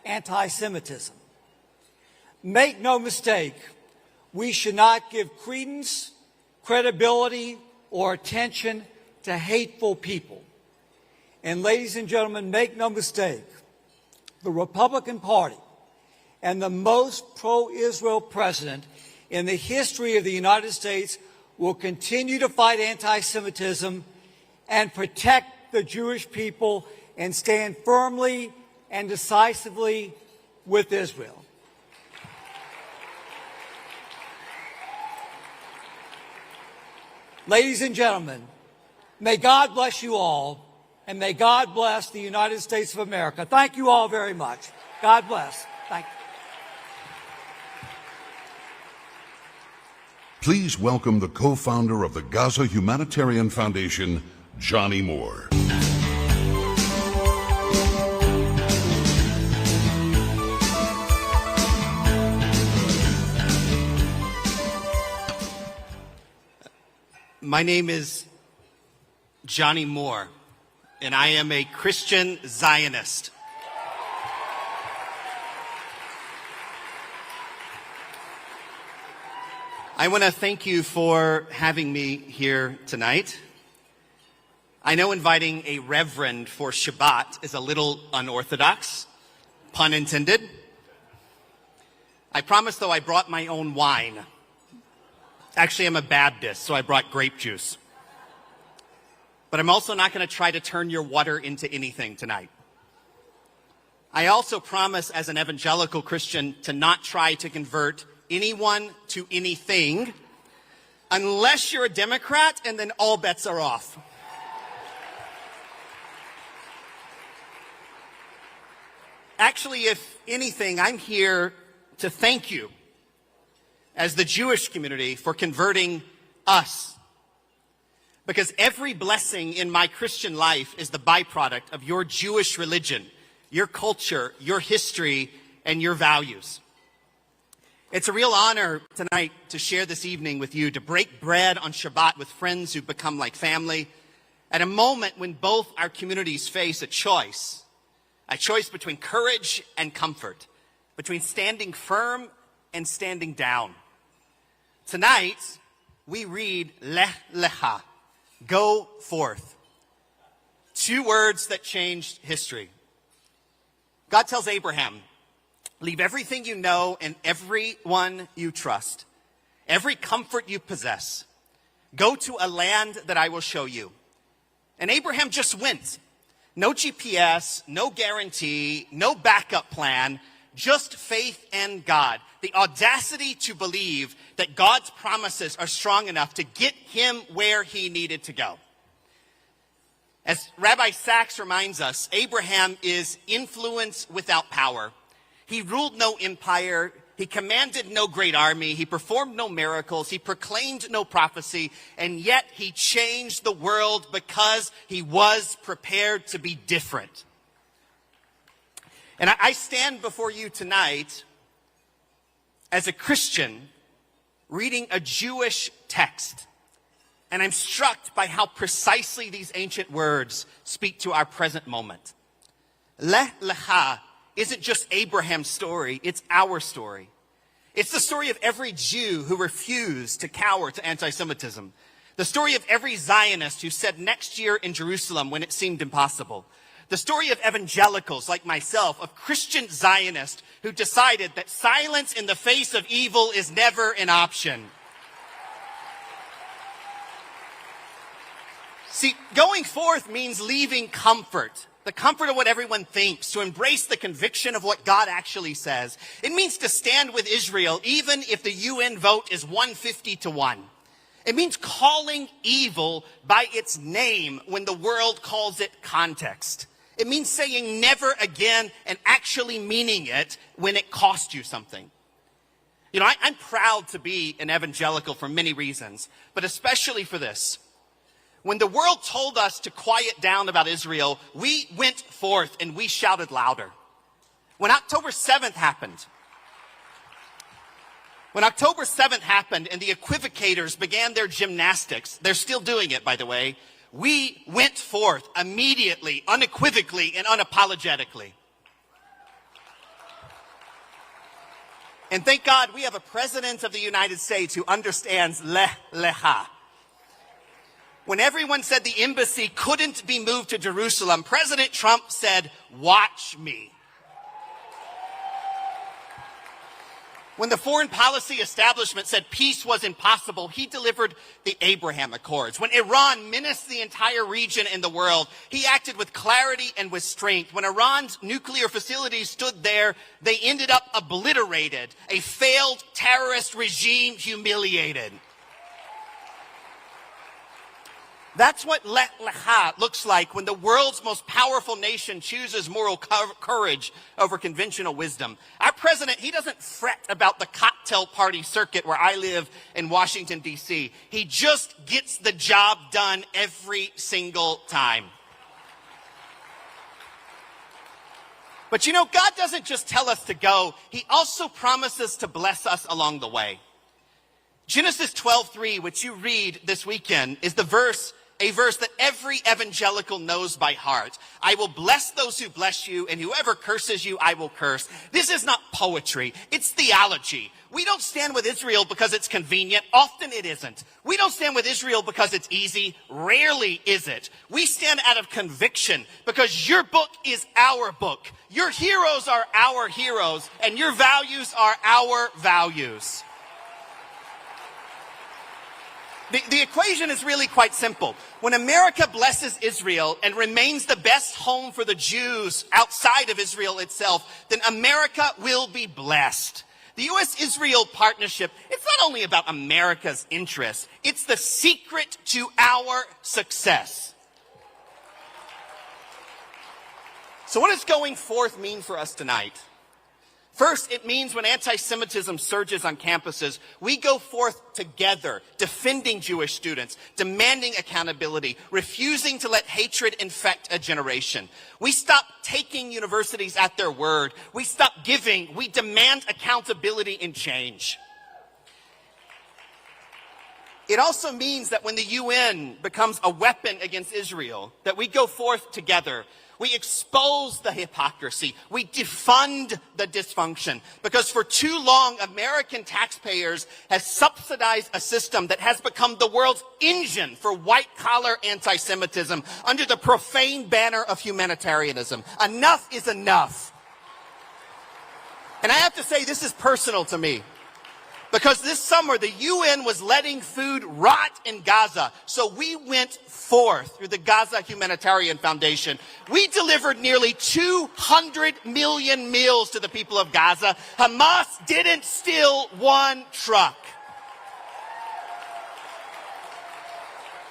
anti-Semitism. Make no mistake, we should not give credence, credibility, or attention to hateful people. And ladies and gentlemen, make no mistake, the Republican Party and the most pro-Israel president in the history of the United States will continue to fight anti-Semitism and protect the Jewish people and stand firmly and decisively with Israel. Ladies and gentlemen, may God bless you all, and may God bless the United States of America. Thank you all very much. God bless. Thank you. Please welcome the co-founder of the Gaza Humanitarian Foundation, Johnny Moore. My name is Johnny Moore, and I am a Christian Zionist. I want to thank you for having me here tonight. I know inviting a reverend for Shabbat is a little unorthodox, pun intended. I promise, though, I brought my own wine. Actually, I'm a Baptist, so I brought grape juice. But I'm also not going to try to turn your water into anything tonight. I also promise, as an evangelical Christian, to not try to convert anyone to anything unless you're a Democrat, and then all bets are off. Actually, if anything, I'm here to thank you as the Jewish community for converting us. Because every blessing in my Christian life is the byproduct of your Jewish religion, your culture, your history, and your values. It's a real honor tonight to share this evening with you, to break bread on Shabbat with friends who've become like family, at a moment when both our communities face a choice between courage and comfort, between standing firm and standing down. Tonight, we read Lech Lecha, go forth. Two words that changed history. God tells Abraham, leave everything you know and everyone you trust, every comfort you possess. Go to a land that I will show you. And Abraham just went. No GPS, no guarantee, no backup plan, just faith and God. The audacity to believe that God's promises are strong enough to get him where he needed to go. As Rabbi Sachs reminds us, Abraham is influence without power. He ruled no empire. He commanded no great army. He performed no miracles. He proclaimed no prophecy. And yet he changed the world because he was prepared to be different. And I stand before you tonight as a Christian reading a Jewish text. And I'm struck by how precisely these ancient words speak to our present moment. Lech Lecha isn't just Abraham's story, it's our story. It's the story of every Jew who refused to cower to anti-Semitism. The story of every Zionist who said next year in Jerusalem when it seemed impossible. The story of evangelicals like myself, of Christian Zionists who decided that silence in the face of evil is never an option. See, going forth means leaving comfort, the comfort of what everyone thinks, to embrace the conviction of what God actually says. It means to stand with Israel even if the UN vote is 150-1. It means calling evil by its name when the world calls it context. It means saying never again and actually meaning it when it costs you something. You know, I'm proud to be an evangelical for many reasons, but especially for this. When the world told us to quiet down about Israel, we went forth and we shouted louder. When October 7th happened and the equivocators began their gymnastics, they're still doing it, by the way, we went forth immediately, unequivocally, and unapologetically. And thank God we have a president of the United States who understands leha. When everyone said the embassy couldn't be moved to Jerusalem, President Trump said, "Watch me." When the foreign policy establishment said peace was impossible, he delivered the Abraham Accords. When Iran menaced the entire region and the world, he acted with clarity and with strength. When Iran's nuclear facilities stood there, they ended up obliterated, a failed terrorist regime humiliated. That's what leha looks like when the world's most powerful nation chooses moral courage over conventional wisdom. Our president, he doesn't fret about the cocktail party circuit where I live in Washington, D.C. He just gets the job done every single time. But you know, God doesn't just tell us to go. He also promises to bless us along the way. Genesis 12:3, which you read this weekend, is a verse that every evangelical knows by heart. I will bless those who bless you, and whoever curses you, I will curse. This is not poetry. It's theology. We don't stand with Israel because it's convenient. Often it isn't. We don't stand with Israel because it's easy. Rarely is it. We stand out of conviction because your book is our book. Your heroes are our heroes, and your values are our values. The equation is really quite simple. When America blesses Israel and remains the best home for the Jews outside of Israel itself, then America will be blessed. The U.S.-Israel partnership, it's not only about America's interests, it's the secret to our success. So what does going forth mean for us tonight? First, it means when anti-Semitism surges on campuses, we go forth together, defending Jewish students, demanding accountability, refusing to let hatred infect a generation. We stop taking universities at their word. We stop giving. We demand accountability and change. It also means that when the UN becomes a weapon against Israel, that we go forth together. We expose the hypocrisy. We defund the dysfunction. Because for too long, American taxpayers have subsidized a system that has become the world's engine for white-collar anti-Semitism under the profane banner of humanitarianism. Enough is enough. And I have to say, this is personal to me. Because this summer, the UN was letting food rot in Gaza. So we went forth through the Gaza Humanitarian Foundation. We delivered nearly 200 million meals to the people of Gaza. Hamas didn't steal one truck.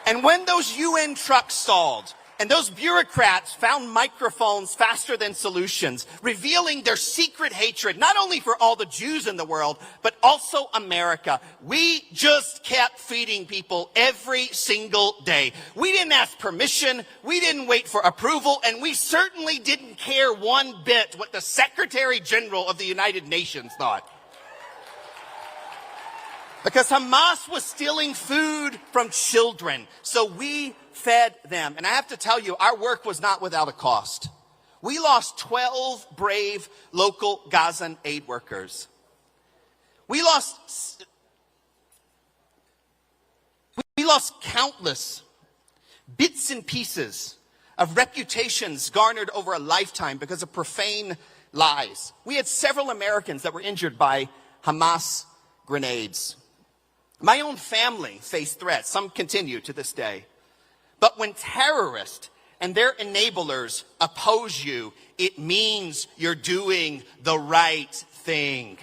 And when those UN trucks stalled, and those bureaucrats found microphones faster than solutions, revealing their secret hatred, not only for all the Jews in the world, but also America. We just kept feeding people every single day. We didn't ask permission, we didn't wait for approval, and we certainly didn't care one bit what the Secretary General of the United Nations thought. Because Hamas was stealing food from children, so we fed them. And I have to tell you, our work was not without a cost. We lost 12 brave local Gazan aid workers. We lost countless bits and pieces of reputations garnered over a lifetime because of profane lies. We had several Americans that were injured by Hamas grenades. My own family faced threats. Some continue to this day. But when terrorists and their enablers oppose you, it means you're doing the right thing.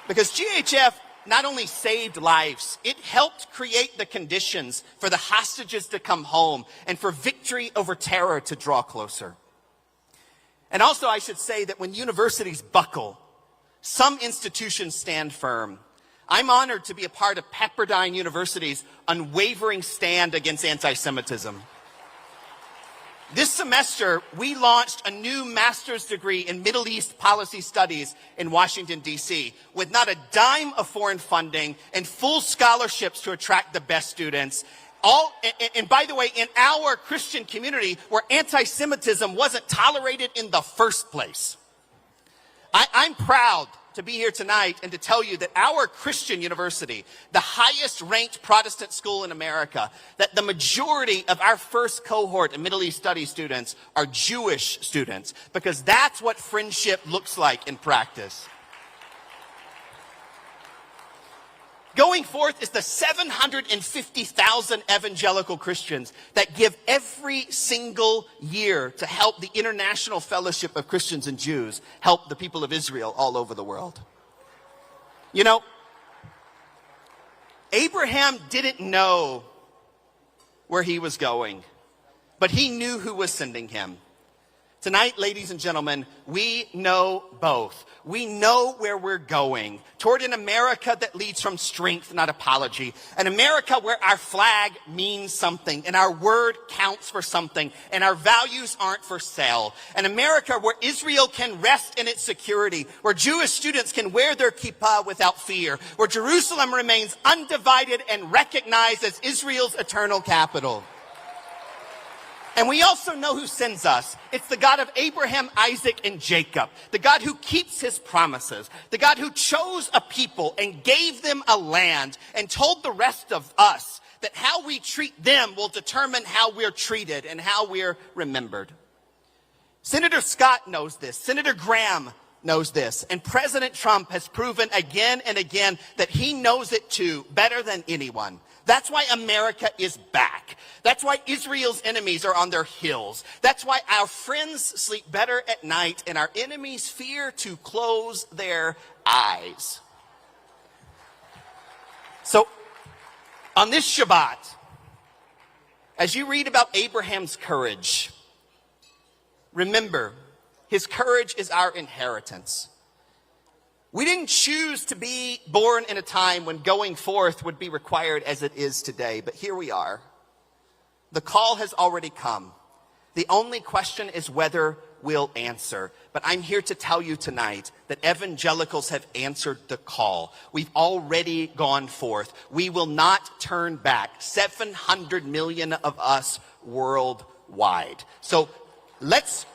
Because GHF not only saved lives, it helped create the conditions for the hostages to come home and for victory over terror to draw closer. And also, I should say that when universities buckle, some institutions stand firm. I'm honored to be a part of Pepperdine University's unwavering stand against anti-Semitism. This semester, we launched a new master's degree in Middle East policy studies in Washington, D.C., with not a dime of foreign funding and full scholarships to attract the best students. And by the way, in our Christian community, where anti-Semitism wasn't tolerated in the first place. I'm proud to be here tonight and to tell you that our Christian university, the highest ranked Protestant school in America, that the majority of our first cohort of Middle East Studies students are Jewish students, because that's what friendship looks like in practice. Going forth is the 750,000 evangelical Christians that give every single year to help the International Fellowship of Christians and Jews help the people of Israel all over the world. You know, Abraham didn't know where he was going, but he knew who was sending him. Tonight, ladies and gentlemen, we know both. We know where we're going, toward an America that leads from strength, not apology. An America where our flag means something, and our word counts for something, and our values aren't for sale. An America where Israel can rest in its security, where Jewish students can wear their kippah without fear, where Jerusalem remains undivided and recognized as Israel's eternal capital. And we also know who sends us. It's the God of Abraham, Isaac, and Jacob. The God who keeps his promises. The God who chose a people and gave them a land and told the rest of us that how we treat them will determine how we're treated and how we're remembered. Senator Scott knows this. Senator Graham knows this. And President Trump has proven again and again that he knows it too, better than anyone. That's why America is back. That's why Israel's enemies are on their heels. That's why our friends sleep better at night and our enemies fear to close their eyes. So, on this Shabbat, as you read about Abraham's courage, remember, his courage is our inheritance. We didn't choose to be born in a time when going forth would be required as it is today, but here we are. The call has already come. The only question is whether we'll answer. But I'm here to tell you tonight that evangelicals have answered the call. We've already gone forth. We will not turn back. 700 million of us worldwide. So let's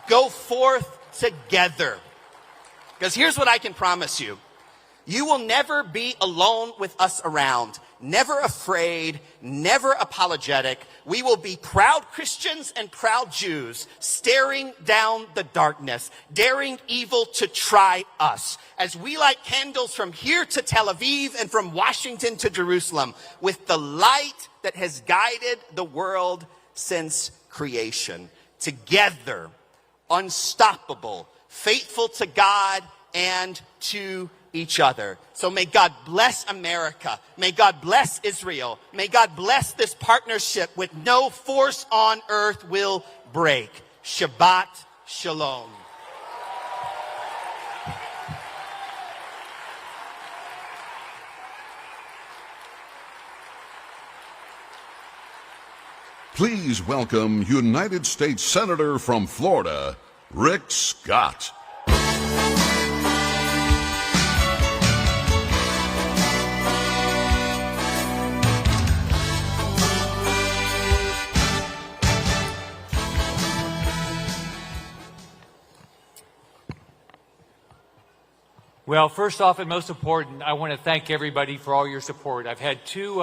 go forth together. Because here's what I can promise you. You will never be alone with us around, never afraid, never apologetic. We will be proud Christians and proud Jews, staring down the darkness, daring evil to try us, as we light candles from here to Tel Aviv and from Washington to Jerusalem, with the light that has guided the world since creation. Together, unstoppable, faithful to God and to each other. So may God bless America. May God bless Israel. May God bless this partnership which no force on earth will break. Shabbat Shalom. Please welcome United States Senator from Florida, Rick Scott. Well, first off and most important, I want to thank everybody for all your support. I've had two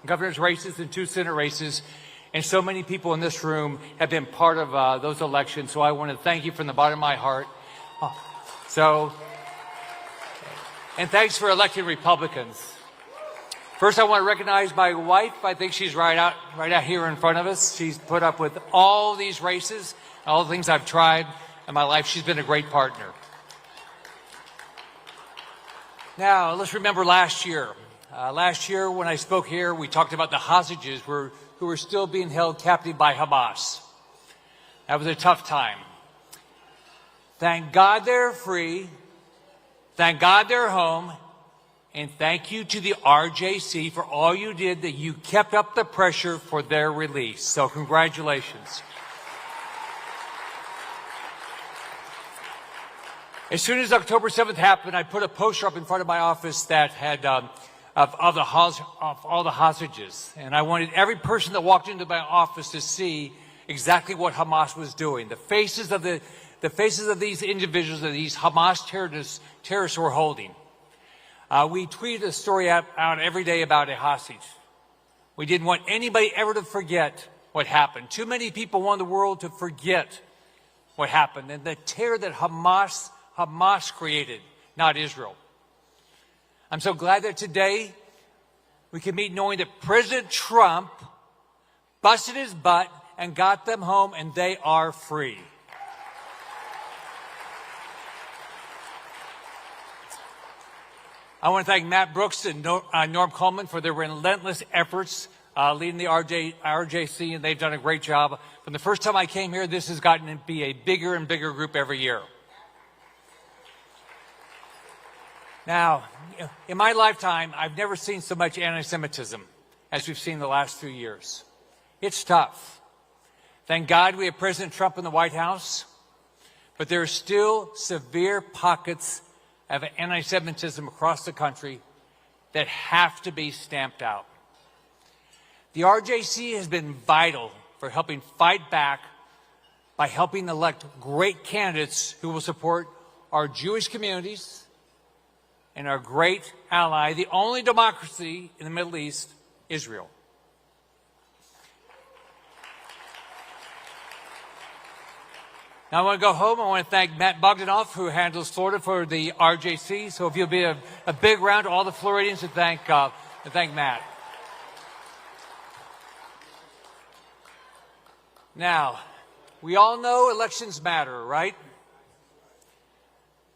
governor's races and two Senate races, and so many people in this room have been part of those elections, so I want to thank you from the bottom of my heart. And thanks for electing Republicans. First, I want to recognize my wife. I think she's right out here in front of us. She's put up with all these races, all the things I've tried in my life. She's been a great partner. Now, let's remember last year. Last year, when I spoke here, we talked about the hostages who were still being held captive by Hamas. That was a tough time. Thank God they're free. Thank God they're home. And thank you to the RJC for all you did, that you kept up the pressure for their release. So congratulations. As soon as October 7th happened, I put a poster up in front of my office that had of all the hostages. And I wanted every person that walked into my office to see exactly what Hamas was doing. The faces of the the faces of these individuals, of these Hamas terrorists were holding. We tweeted a story out every day about a hostage. We didn't want anybody ever to forget what happened. Too many people want the world to forget what happened and the terror that Hamas created, not Israel. I'm so glad that today we can meet knowing that President Trump busted his butt and got them home, and they are free. I want to thank Matt Brooks and Norm Coleman for their relentless efforts leading the RJC, and they've done a great job. From the first time I came here, this has gotten to be a bigger and bigger group every year. Now, in my lifetime, I've never seen so much anti-Semitism as we've seen the last few years. It's tough. Thank God we have President Trump in the White House, but there are still severe pockets of anti-Semitism across the country that have to be stamped out. The RJC has been vital for helping fight back by helping elect great candidates who will support our Jewish communities and our great ally, the only democracy in the Middle East, Israel. Now I want to go home. I want to thank Matt Bogdanoff, who handles Florida for the RJC. So if you'll be a big round to all the Floridians to thank Matt. Now, we all know elections matter, right?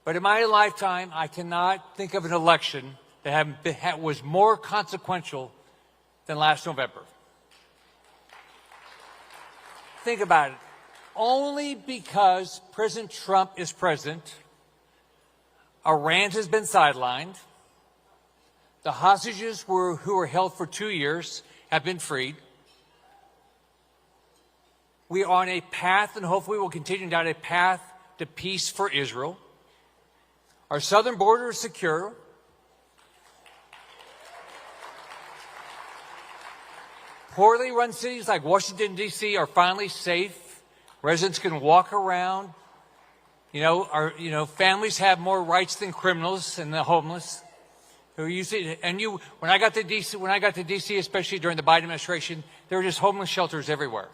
But in my lifetime, I cannot think of an election that was more consequential than last November. Think about it. Only because President Trump is president, Iran has been sidelined, the hostages who were held for 2 years have been freed. We are on a path, and hopefully we'll continue down a path to peace for Israel. Our southern border is secure. Poorly run cities like Washington, D.C. are finally safe. Residents can walk around. Families have more rights than criminals and the homeless. When I got to D.C., especially during the Biden administration, there were just homeless shelters everywhere.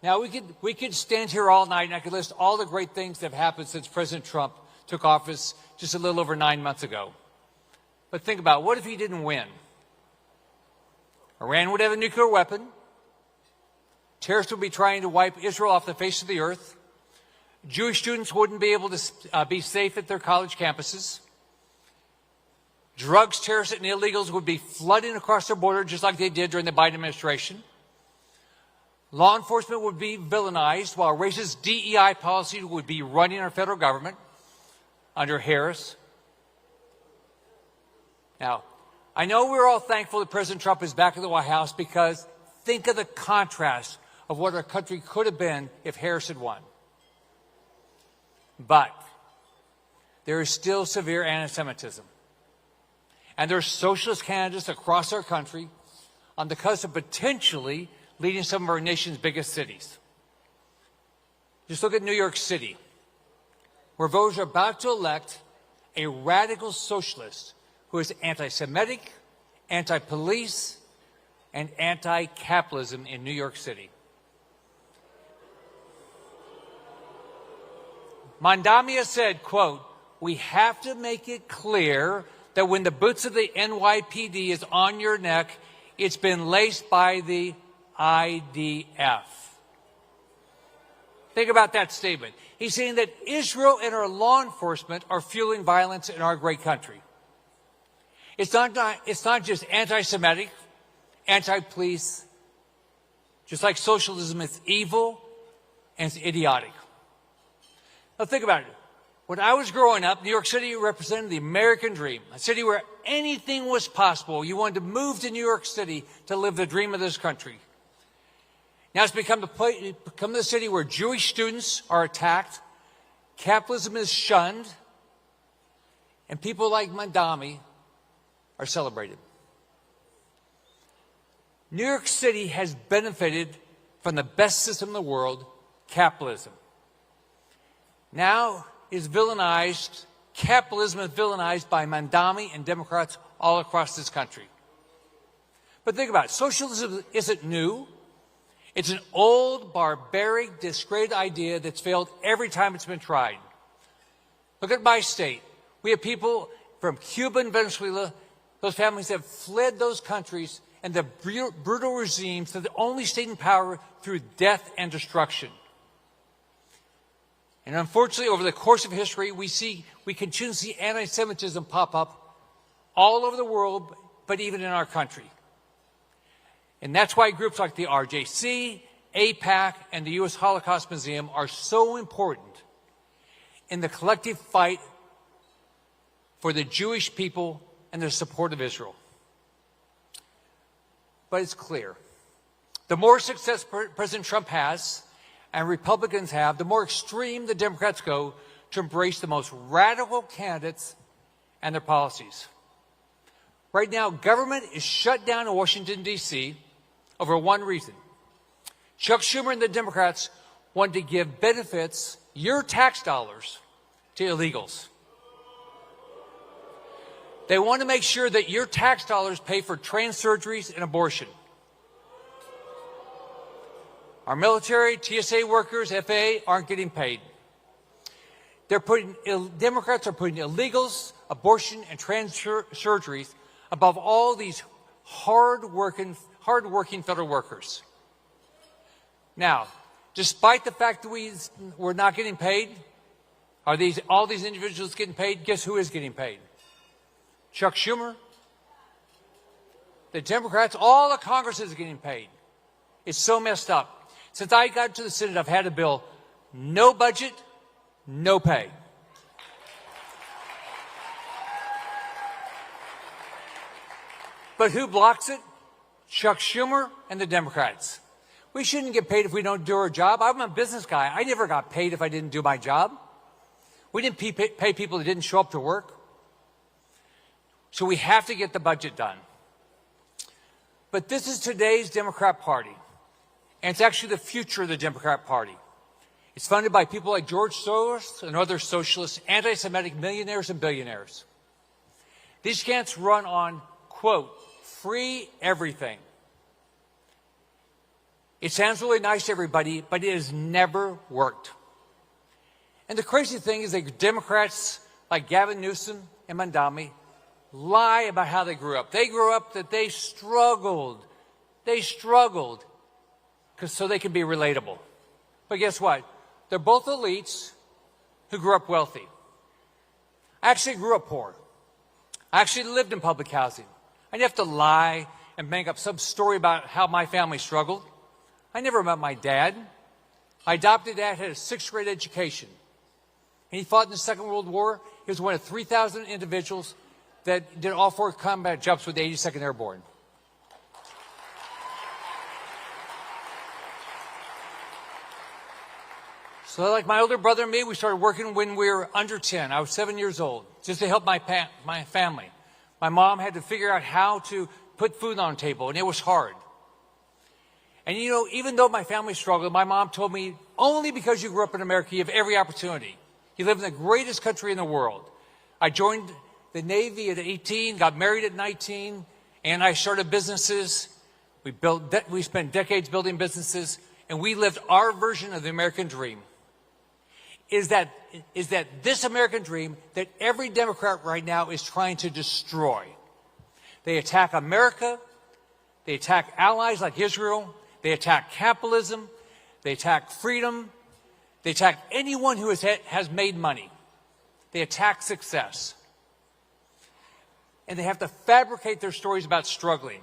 Now we could stand here all night and I could list all the great things that have happened since President Trump took office just a little over 9 months ago. But think about it. What if he didn't win? Iran would have a nuclear weapon. Terrorists would be trying to wipe Israel off the face of the earth. Jewish students wouldn't be able to be safe at their college campuses. Drugs, terrorists, and illegals would be flooding across their border just like they did during the Biden administration. Law enforcement would be villainized while racist DEI policies would be running our federal government under Harris. Now, I know we're all thankful that President Trump is back in the White House because think of the contrast of what our country could have been if Harris had won. But there is still severe anti-Semitism. And there are socialist candidates across our country on the cusp of potentially leading some of our nation's biggest cities. Just look at New York City, where voters are about to elect a radical socialist who is anti-Semitic, anti-police, and anti-capitalism in New York City. Mandamia said, quote, "We have to make it clear that when the boots of the NYPD is on your neck, it's been laced by the IDF." Think about that statement. He's saying that Israel and our law enforcement are fueling violence in our great country. It's not just anti-Semitic, anti-police. Just like socialism, it's evil and it's idiotic. Now think about it. When I was growing up, New York City represented the American dream, a city where anything was possible. You wanted to move to New York City to live the dream of this country. Now it's become the city where Jewish students are attacked, capitalism is shunned, and people like Mandami are celebrated. New York City has benefited from the best system in the world, capitalism. now is villainized, capitalism is villainized by Mandami and Democrats all across this country. But think about it. Socialism isn't new. It's an old, barbaric, discredited idea that's failed every time it's been tried. Look at my state. We have people from Cuba and Venezuela. Those families have fled those countries and the brutal regimes that only stayed in power through death and destruction. And unfortunately, over the course of history, we continue to see anti-Semitism pop up all over the world, but even in our country. And that's why groups like the RJC, AIPAC, and the U.S. Holocaust Museum are so important in the collective fight for the Jewish people and the support of Israel. But it's clear. The more success President Trump has and Republicans have, the more extreme the Democrats go to embrace the most radical candidates and their policies. Right now, government is shut down in Washington, D.C. over one reason. Chuck Schumer and the Democrats want to give benefits, your tax dollars, to illegals. They want to make sure that your tax dollars pay for trans surgeries and abortion. Our military, TSA workers, FAA aren't getting paid. Democrats are putting illegals, abortion, and trans surgeries above all these hard-working federal workers. Now, despite the fact that we're not getting paid, all these individuals getting paid? Guess who is getting paid? Chuck Schumer, the Democrats, all of Congress is getting paid. It's so messed up. Since I got to the Senate, I've had a bill, no budget, no pay. But who blocks it? Chuck Schumer and the Democrats. We shouldn't get paid if we don't do our job. I'm a business guy. I never got paid if I didn't do my job. We didn't pay people that didn't show up to work. So we have to get the budget done. But this is today's Democrat Party. And it's actually the future of the Democrat Party. It's funded by people like George Soros and other socialist, anti-Semitic millionaires and billionaires. These camps run on, quote, free everything. It sounds really nice to everybody, but it has never worked. And the crazy thing is that Democrats like Gavin Newsom and Mandami lie about how they grew up. They grew up that they struggled. They struggled so they can be relatable. But guess what? They're both elites who grew up wealthy. I actually grew up poor. I actually lived in public housing. I didn't have to lie and make up some story about how my family struggled. I never met my dad. My adopted dad had a 6th grade education. And he fought in the Second World War. He was one of 3,000 individuals that did all 4 combat jumps with the 82nd Airborne. So like my older brother and me, we started working when we were under 10. I was 7 years old, just to help my family. My mom had to figure out how to put food on the table, and it was hard. And you know, even though my family struggled, my mom told me, only because you grew up in America, you have every opportunity. You live in the greatest country in the world. I joined the Navy at 18, got married at 19, and I started businesses. We spent decades building businesses, and we lived our version of the American dream. Is that this American dream that every Democrat right now is trying to destroy. They attack America. They attack allies like Israel. They attack capitalism. They attack freedom. They attack anyone who has made money. They attack success. And they have to fabricate their stories about struggling.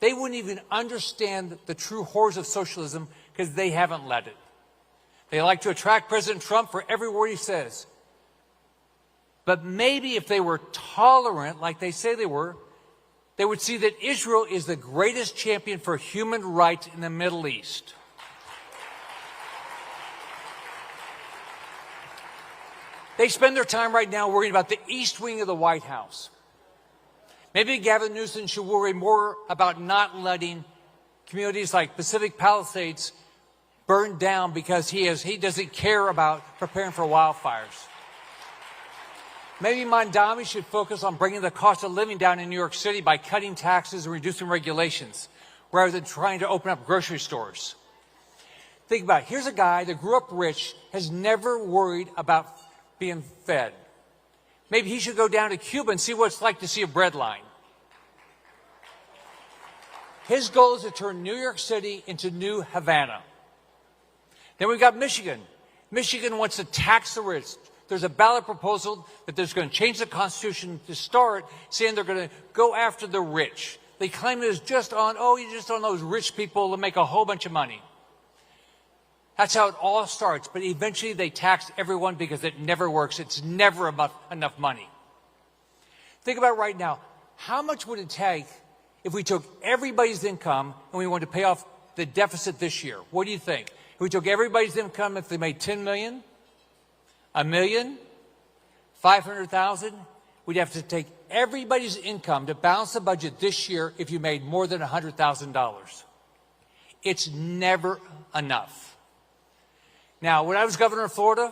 They wouldn't even understand the true horrors of socialism because they haven't led it. They like to attract President Trump for every word he says. But maybe if they were tolerant, like they say they were, they would see that Israel is the greatest champion for human rights in the Middle East. They spend their time right now worrying about the East Wing of the White House. Maybe Gavin Newsom should worry more about not letting communities like Pacific Palisades burned down because he doesn't care about preparing for wildfires. Maybe Mondami should focus on bringing the cost of living down in New York City by cutting taxes and reducing regulations, rather than trying to open up grocery stores. Think about it. Here's a guy that grew up rich, has never worried about being fed. Maybe he should go down to Cuba and see what it's like to see a bread line. His goal is to turn New York City into New Havana. Then we've got Michigan. Michigan wants to tax the rich. There's a ballot proposal that there's going to change the Constitution to start, saying they're going to go after the rich. They claim it is just on those rich people to make a whole bunch of money. That's how it all starts. But eventually they tax everyone because it never works. It's never enough money. Think about right now. How much would it take if we took everybody's income and we wanted to pay off the deficit this year? What do you think? If we took everybody's income, if they made $10 million, $1 million, 500,000, we'd have to take everybody's income to balance the budget this year if you made more than $100,000. It's never enough. Now, when I was governor of Florida,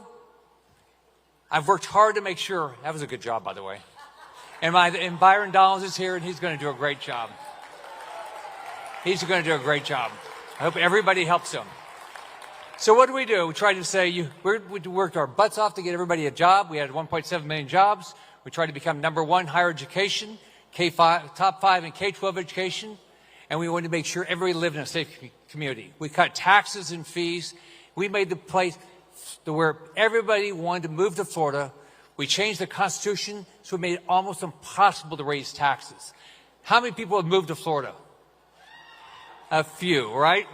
I've worked hard to make sure, that was a good job, by the way. And Byron Danon is here, and he's going to do a great job. He's going to do a great job. I hope everybody helps him. So what do? We tried to say, we worked our butts off to get everybody a job. We had 1.7 million jobs. We tried to become #1 higher education, top 5 in K-12 education, and we wanted to make sure everybody lived in a safe community. We cut taxes and fees. We made the place to where everybody wanted to move to Florida. We changed the Constitution, so we made it almost impossible to raise taxes. How many people have moved to Florida? A few, right?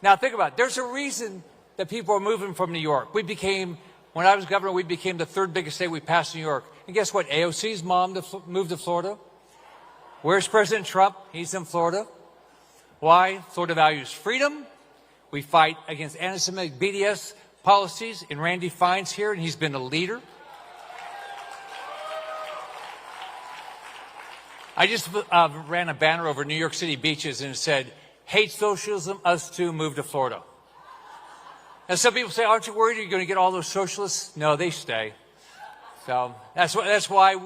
Now think about it. There's a reason that people are moving from New York. When I was governor, we became the 3rd biggest state we passed New York. And guess what? AOC's mom moved to Florida. Where's President Trump? He's in Florida. Why? Florida values freedom. We fight against anti-Semitic BDS policies, and Randy Fine's here, and he's been a leader. I just ran a banner over New York City beaches, and it said, "Hate socialism, us too, move to Florida." And some people say, aren't you worried you're going to get all those socialists? No, they stay. So that's why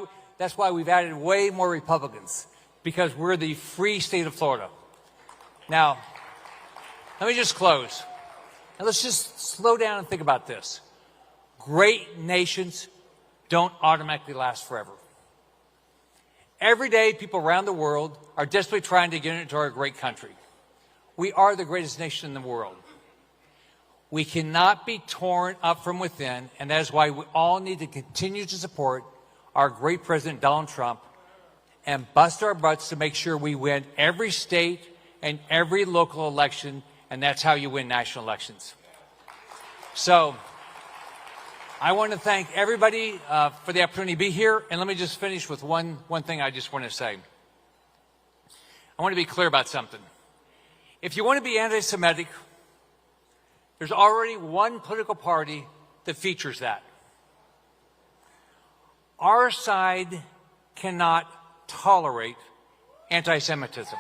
we've added way more Republicans, because we're the free state of Florida. Now, let me just close. And let's just slow down and think about this. Great nations don't automatically last forever. Every day, people around the world are desperately trying to get into our great country. We are the greatest nation in the world. We cannot be torn up from within, and that is why we all need to continue to support our great President Donald Trump and bust our butts to make sure we win every state and every local election, and that's how you win national elections. So I want to thank everybody for the opportunity to be here, and let me just finish with one thing I just want to say. I want to be clear about something. If you want to be anti-Semitic, there's already one political party that features that. Our side cannot tolerate anti-Semitism.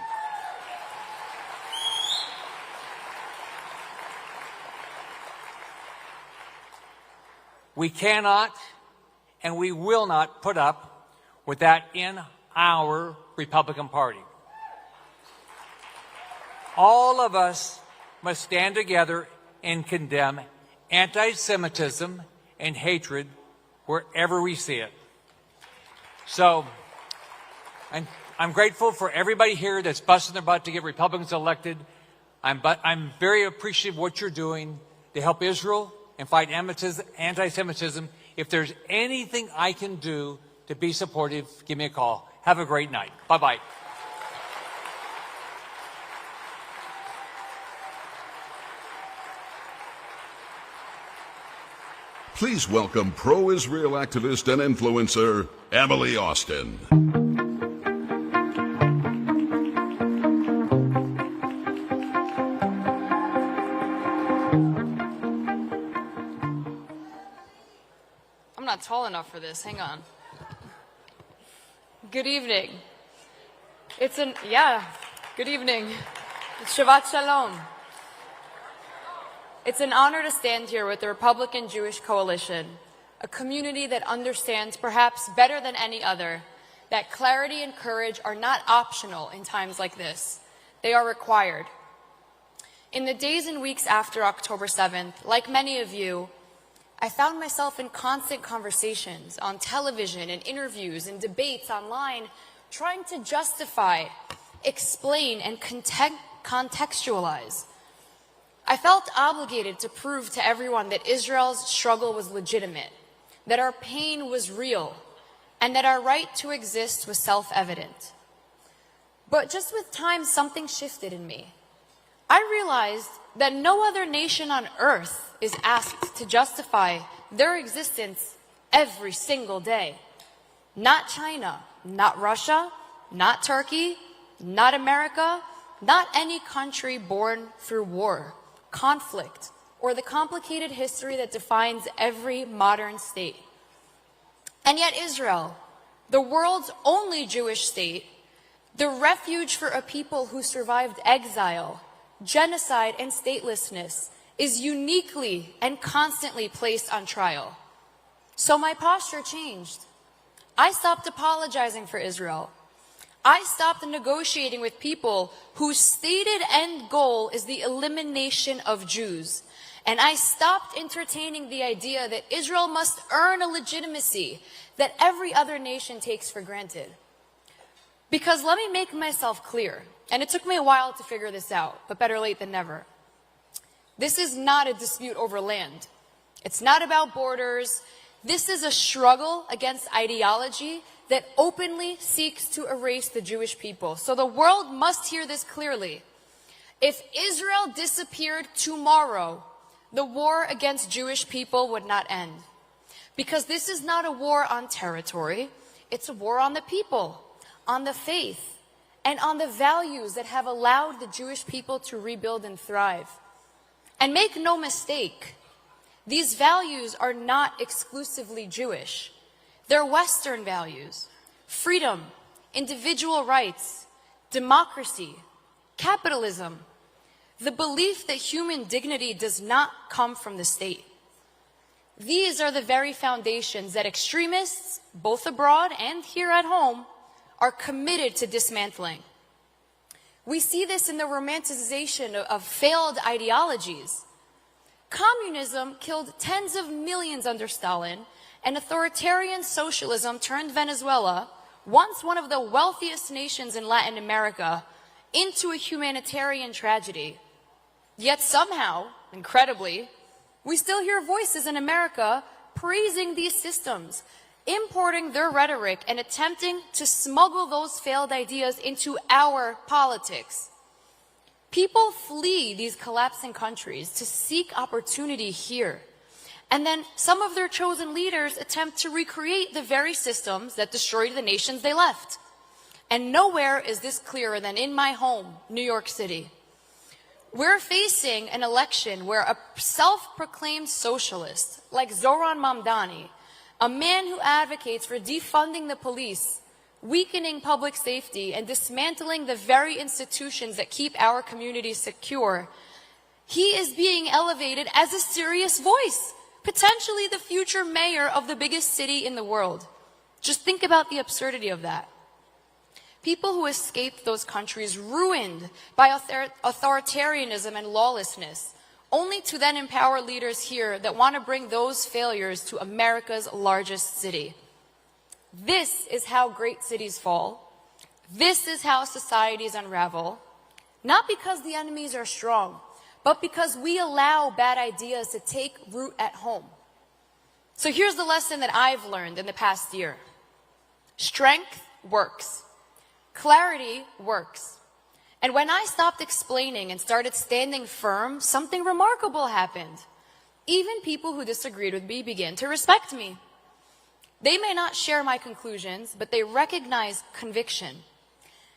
We cannot and we will not put up with that in our Republican Party. All of us must stand together and condemn anti-Semitism and hatred wherever we see it. So I'm grateful for everybody here that's busting their butt to get Republicans elected. I'm very appreciative of what you're doing to help Israel and fight anti-Semitism. If there's anything I can do to be supportive, give me a call. Have a great night. Bye-bye. Please welcome pro-Israel activist and influencer, Emily Austin. I'm not tall enough for this. Hang on. Good evening. Good evening. Shabbat Shalom. It's an honor to stand here with the Republican Jewish Coalition, a community that understands perhaps better than any other that clarity and courage are not optional in times like this. They are required. In the days and weeks after October 7th, like many of you, I found myself in constant conversations on television and interviews and debates online, trying to justify, explain, and contextualize. I felt obligated to prove to everyone that Israel's struggle was legitimate, that our pain was real, and that our right to exist was self-evident. But just with time, something shifted in me. I realized that no other nation on earth is asked to justify their existence every single day. Not China, not Russia, not Turkey, not America, not any country born through war, conflict, or the complicated history that defines every modern state. And yet Israel, the world's only Jewish state, the refuge for a people who survived exile, genocide, and statelessness, is uniquely and constantly placed on trial. So my posture changed. I stopped apologizing for Israel. I stopped negotiating with people whose stated end goal is the elimination of Jews. And I stopped entertaining the idea that Israel must earn a legitimacy that every other nation takes for granted. Because let me make myself clear, and it took me a while to figure this out, but better late than never. This is not a dispute over land. It's not about borders. This is a struggle against ideology that openly seeks to erase the Jewish people. So the world must hear this clearly. If Israel disappeared tomorrow, the war against Jewish people would not end. Because this is not a war on territory, it's a war on the people, on the faith, and on the values that have allowed the Jewish people to rebuild and thrive. And make no mistake, these values are not exclusively Jewish. They're Western values: freedom, individual rights, democracy, capitalism, the belief that human dignity does not come from the state. These are the very foundations that extremists, both abroad and here at home, are committed to dismantling. We see this in the romanticization of failed ideologies. Communism killed tens of millions under Stalin, and authoritarian socialism turned Venezuela, once one of the wealthiest nations in Latin America, into a humanitarian tragedy. Yet somehow, incredibly, we still hear voices in America praising these systems, importing their rhetoric and attempting to smuggle those failed ideas into our politics. People flee these collapsing countries to seek opportunity here. And then some of their chosen leaders attempt to recreate the very systems that destroyed the nations they left. And nowhere is this clearer than in my home, New York City. We're facing an election where a self-proclaimed socialist like Zoran Mamdani, a man who advocates for defunding the police, weakening public safety, and dismantling the very institutions that keep our communities secure, he is being elevated as a serious voice, potentially the future mayor of the biggest city in the world. Just think about the absurdity of that. People who escaped those countries ruined by authoritarianism and lawlessness, only to then empower leaders here that want to bring those failures to America's largest city. This is how great cities fall. This is how societies unravel. Not because the enemies are strong, but because we allow bad ideas to take root at home. So here's the lesson that I've learned in the past year. Strength works. Clarity works. And when I stopped explaining and started standing firm, something remarkable happened. Even people who disagreed with me began to respect me. They may not share my conclusions, but they recognize conviction.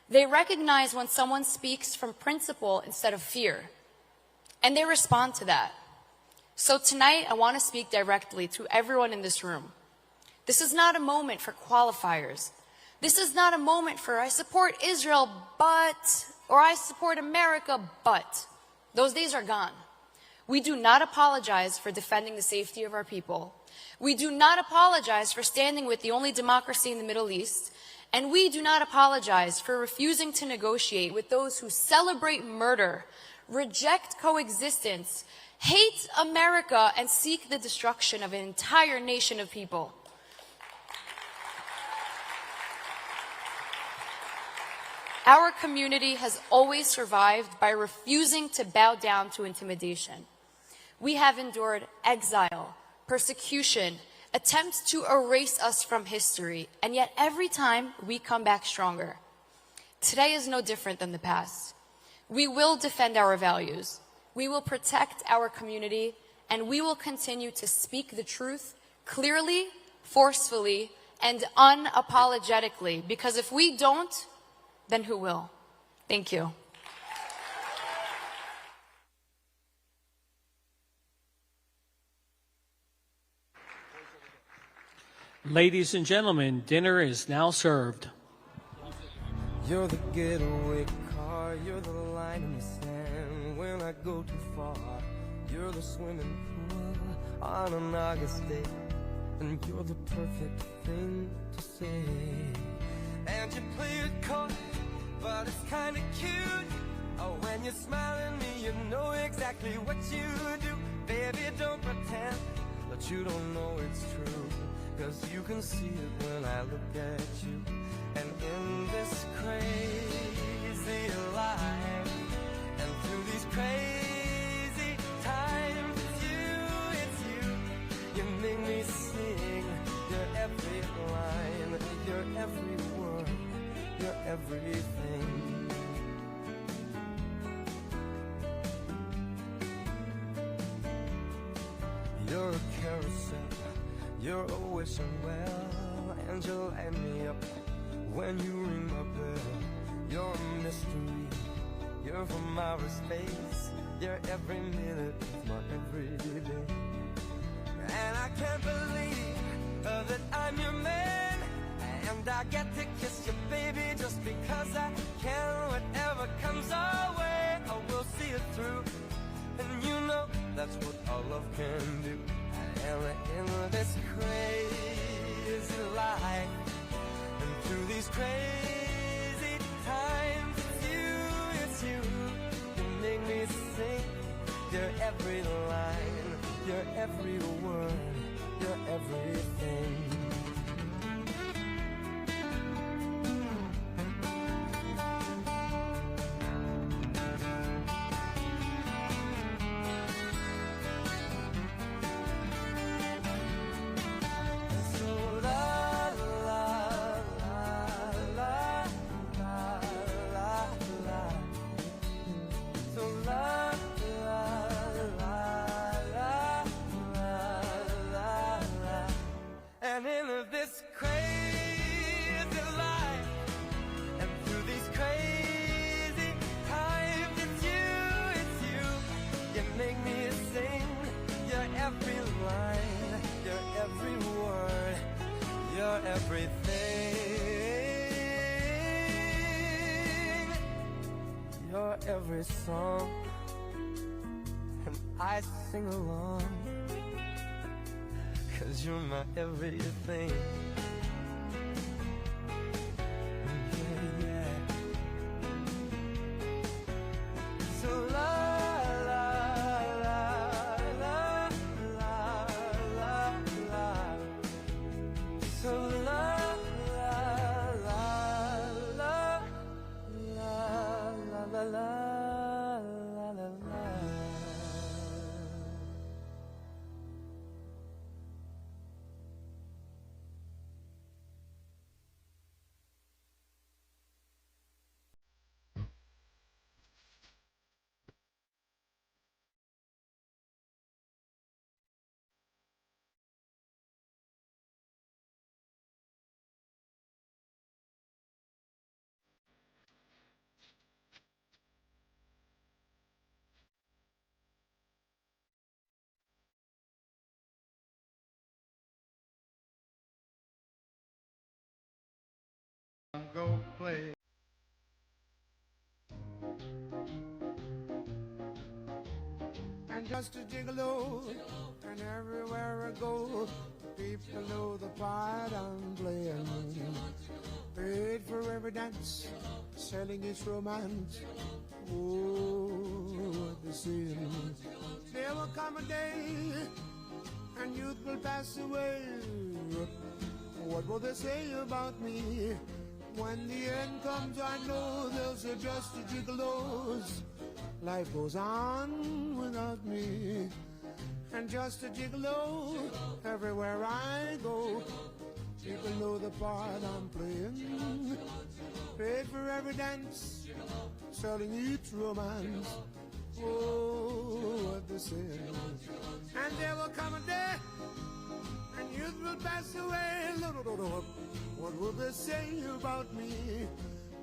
They recognize when someone speaks from principle instead of fear. And they respond to that. So tonight, I want to speak directly to everyone in this room. This is not a moment for qualifiers. This is not a moment for I support Israel, but, or I support America, but. Those days are gone. We do not apologize for defending the safety of our people. We do not apologize for standing with the only democracy in the Middle East. And we do not apologize for refusing to negotiate with those who celebrate murder, reject coexistence, hate America, and seek the destruction of an entire nation of people. Our community has always survived by refusing to bow down to intimidation. We have endured exile, persecution, attempts to erase us from history, and yet every time we come back stronger. Today is no different than the past. We will defend our values, we will protect our community, and we will continue to speak the truth clearly, forcefully, and unapologetically, because if we don't, then who will? Thank you. Ladies and gentlemen, dinner is now served. You're the getaway car, you're the line in the sand. When I go too far, you're the swimming pool on an August day. And you're the perfect thing to say. And you play it coy, but it's kinda cute. Oh, when you smile at me, you know exactly what you do. Baby, don't pretend that you don't know it's true. 'Cause you can see it when I look at you. And in this crazy life, and through these crazy times, it's you. You make me sing your every line, your every word, your everything. You're a carousel, you're always well, and you light me up when you ring my bell. You're a mystery, you're from outer space, you're every minute of my everyday. And I can't believe that I'm your man, and I get to kiss you, baby, just because I can. Whatever comes our way, I will see it through. And you know that's what our love can do. And in this crazy life, and through these crazy times, it's you. You make me sing your every line, your every word, your everything. And in this crazy life, and through these crazy times, it's you. You make me sing your every line, your every word, your everything, your every song, and I sing along. 'Cause you're my everything. Yeah, yeah. So la la la la la la la. So la la la la la la la la la. Go play. And just a gigolo, and everywhere I go, people know the part I'm playing. Paid for every dance, selling its romance. Oh, the sin. There will come a day, and youth will pass away. What will they say about me? When the end comes, I know they'll say just a gigolos. Life goes on without me. And just a gigolo, everywhere I go, people know the part I'm playing. Paid for every dance, selling each romance. Oh, what they say. And there will come a day, and youth will pass away. What will they say about me?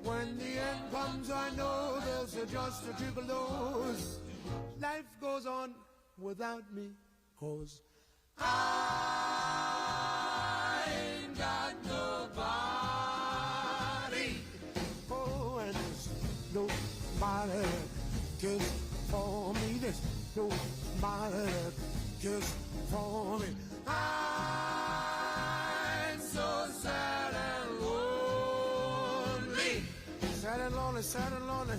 When the end comes, I know they'll say just a gigolos. Life goes on without me, 'cause I ain't got nobody. Oh, and there's nobody that cares for me. There's nobody that cares for me. I'm so sad and lonely. Sad and lonely, sad and lonely.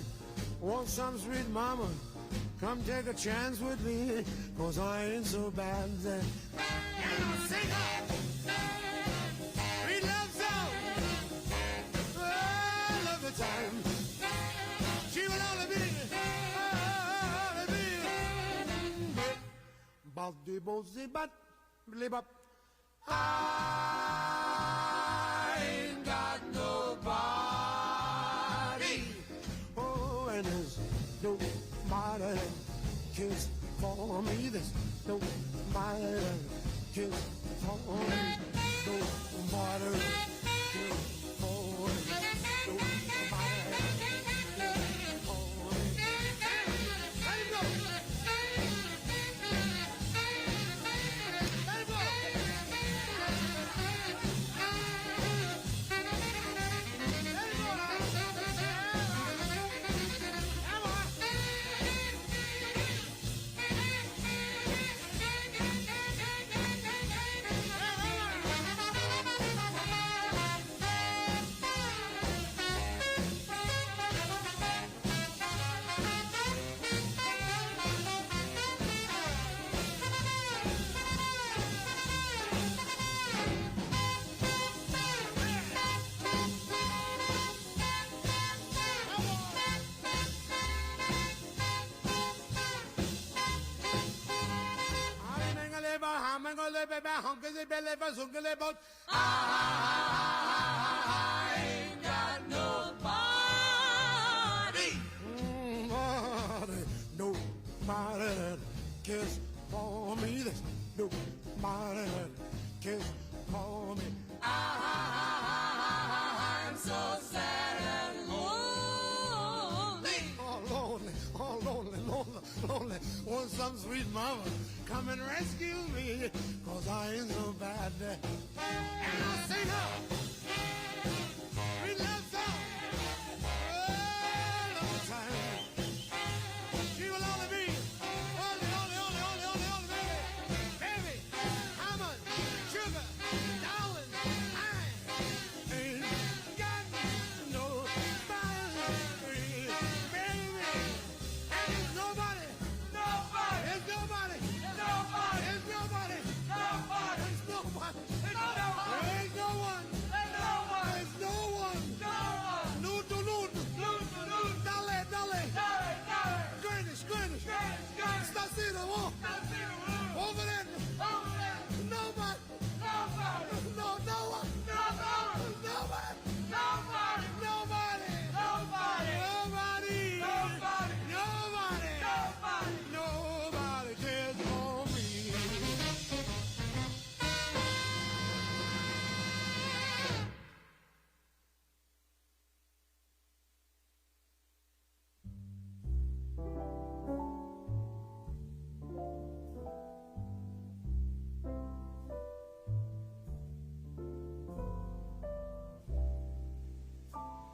Want some sweet mama, come take a chance with me, 'cause I ain't so bad. And I'll sing up, we love song. Oh, I love the time. She will only be, Baldi bozi bat, blib up. I ain't got nobody. Oh, and there's nobody that cares for me. There's nobody that cares for me. Nobody that cares for me. Nobody that cares for me. Let it go. Let it go. Let it go now. Come on. I ain't got nobody. Nobody that cares for me. There's nobody that cares for me. I'm so sad and lonely. Oh, lonely, oh, lonely, lonely, lonely. Want some sweet mama, come and rescue me, 'cause I ain't so bad. And I'll sing up, we love song. All of the time. She will only be, only, baby. Baby, how much sugar, darling, I ain't got nobody, baby. And there's nobody, there's nobody, there's nobody, there's nobody, there's nobody, there's no one, there's no one, Ludo, dale, Greenwich, Stasino, over there, nobody, no one, nobody, nobody cares for me.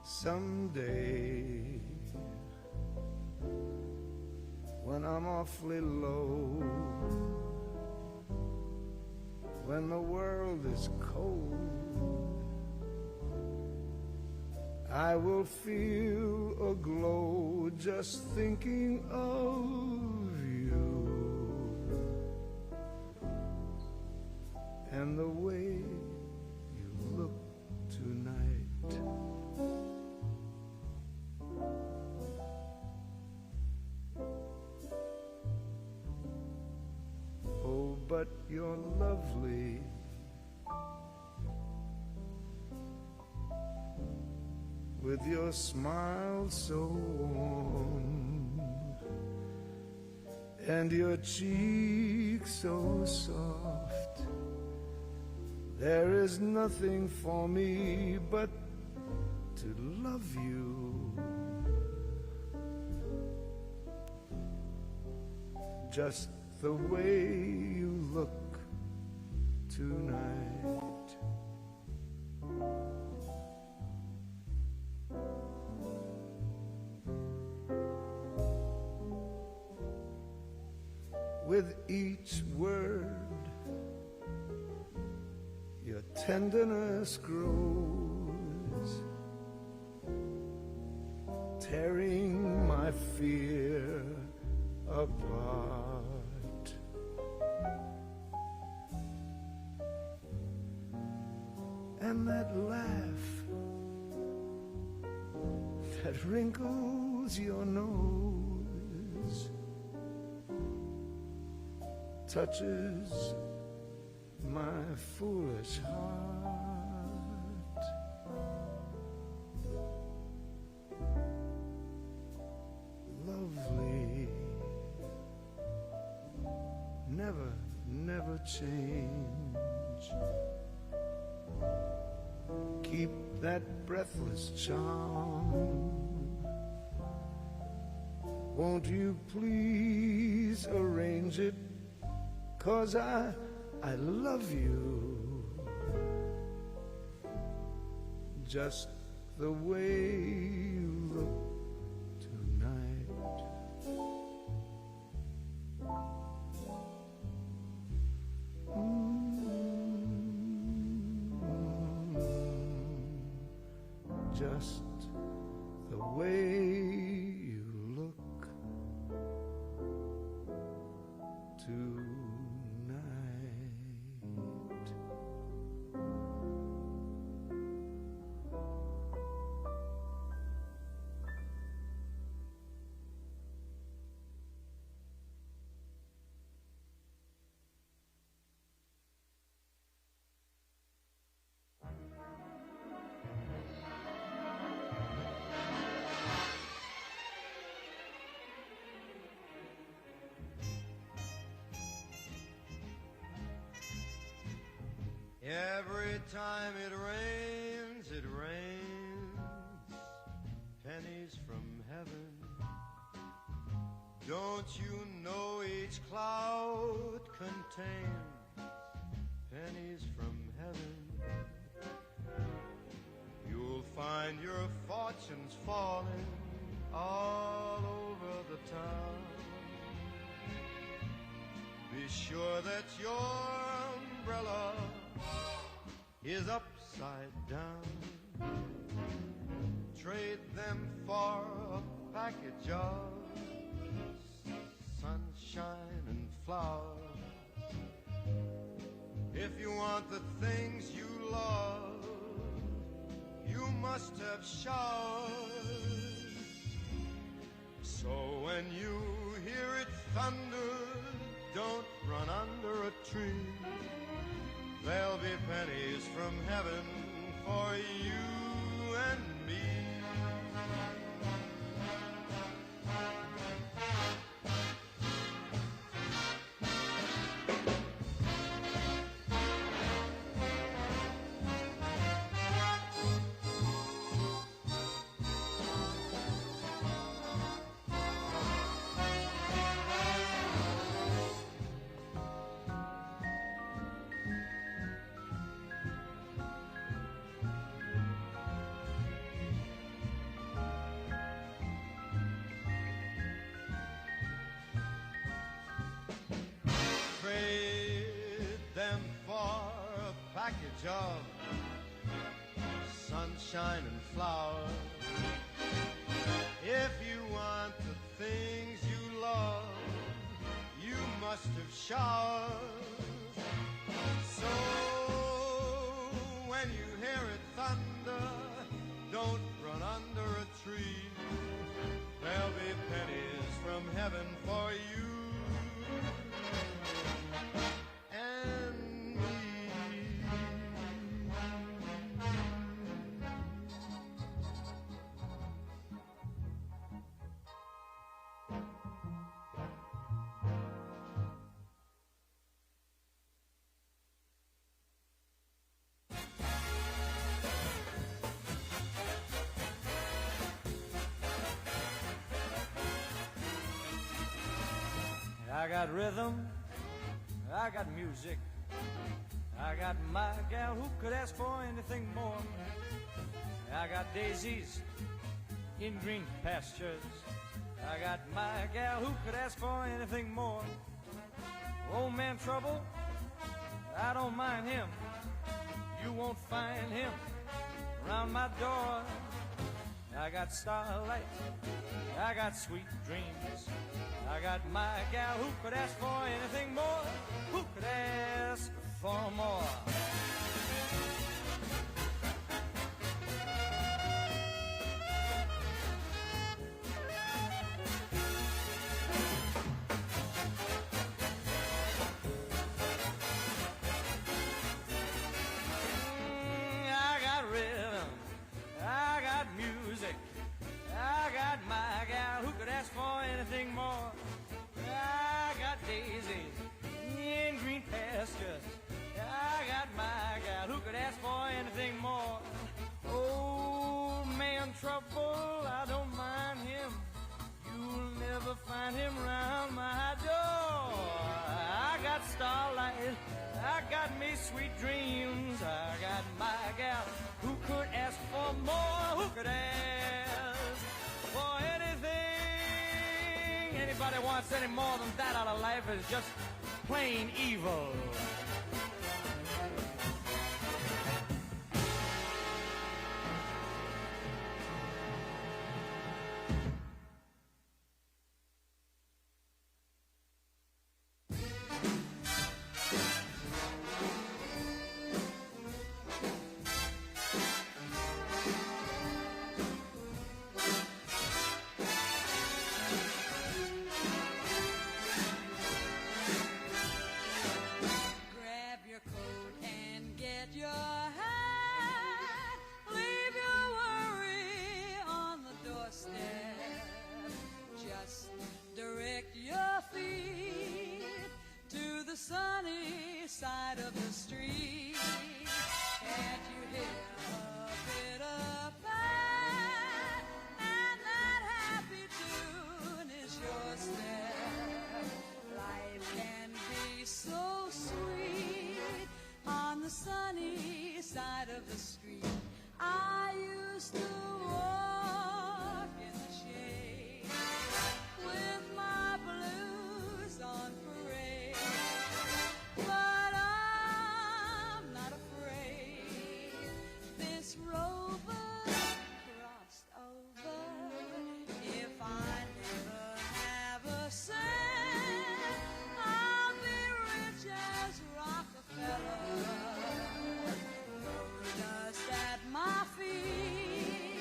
Someday, when when I'm awfully low, when the world is cold, I will feel a glow just thinking of you and the way you look tonight. Oh, but you're lovely, with your smile so warm and your cheek so soft. There is nothing for me but to love you, just the way you look tonight. With each word, your tenderness grows, tearing my fear apart. And that laugh that wrinkles your nose touches my foolish heart. Lovely, never, never change. Keep that breathless charm. Won't you please arrange it? 'Cause I love you, just the way you look tonight. Just the way you look tonight. Every time it rains, pennies from heaven. Don't you know each cloud contains pennies from heaven? You'll find your fortunes falling all over the town. Be sure that your umbrella is upside down. Trade them for a package of sunshine and flowers. If you want the things you love, you must have showers. So when you hear it thunder, don't run under a tree. There'll be pennies from heaven for you and me. package of sunshine and flowers. If you want the things you love, you must have showers. So when you hear it thunder, don't run under a tree. There'll be pennies from heaven for you and me. I got rhythm, I got music, I got my gal who could ask for anything more. I got daisies in green pastures, I got my gal who could ask for anything more. Old man trouble, I don't mind him, you won't find him around my door. I got starlight, I got sweet dreams, I got my gal who could ask for anything more, who could ask for more. I got rhythm, I got music, I got my gal who could ask for anything more. I got daisies in green pastures, I got my gal who could ask for anything more. Old man trouble, I don't mind him, you'll never find him round my door. I got starlight, I got me sweet dreams, I got my gal who could ask for more, who could ask for anything. Anybody wants any more than that out of life is just plain evil. Dust at my feet.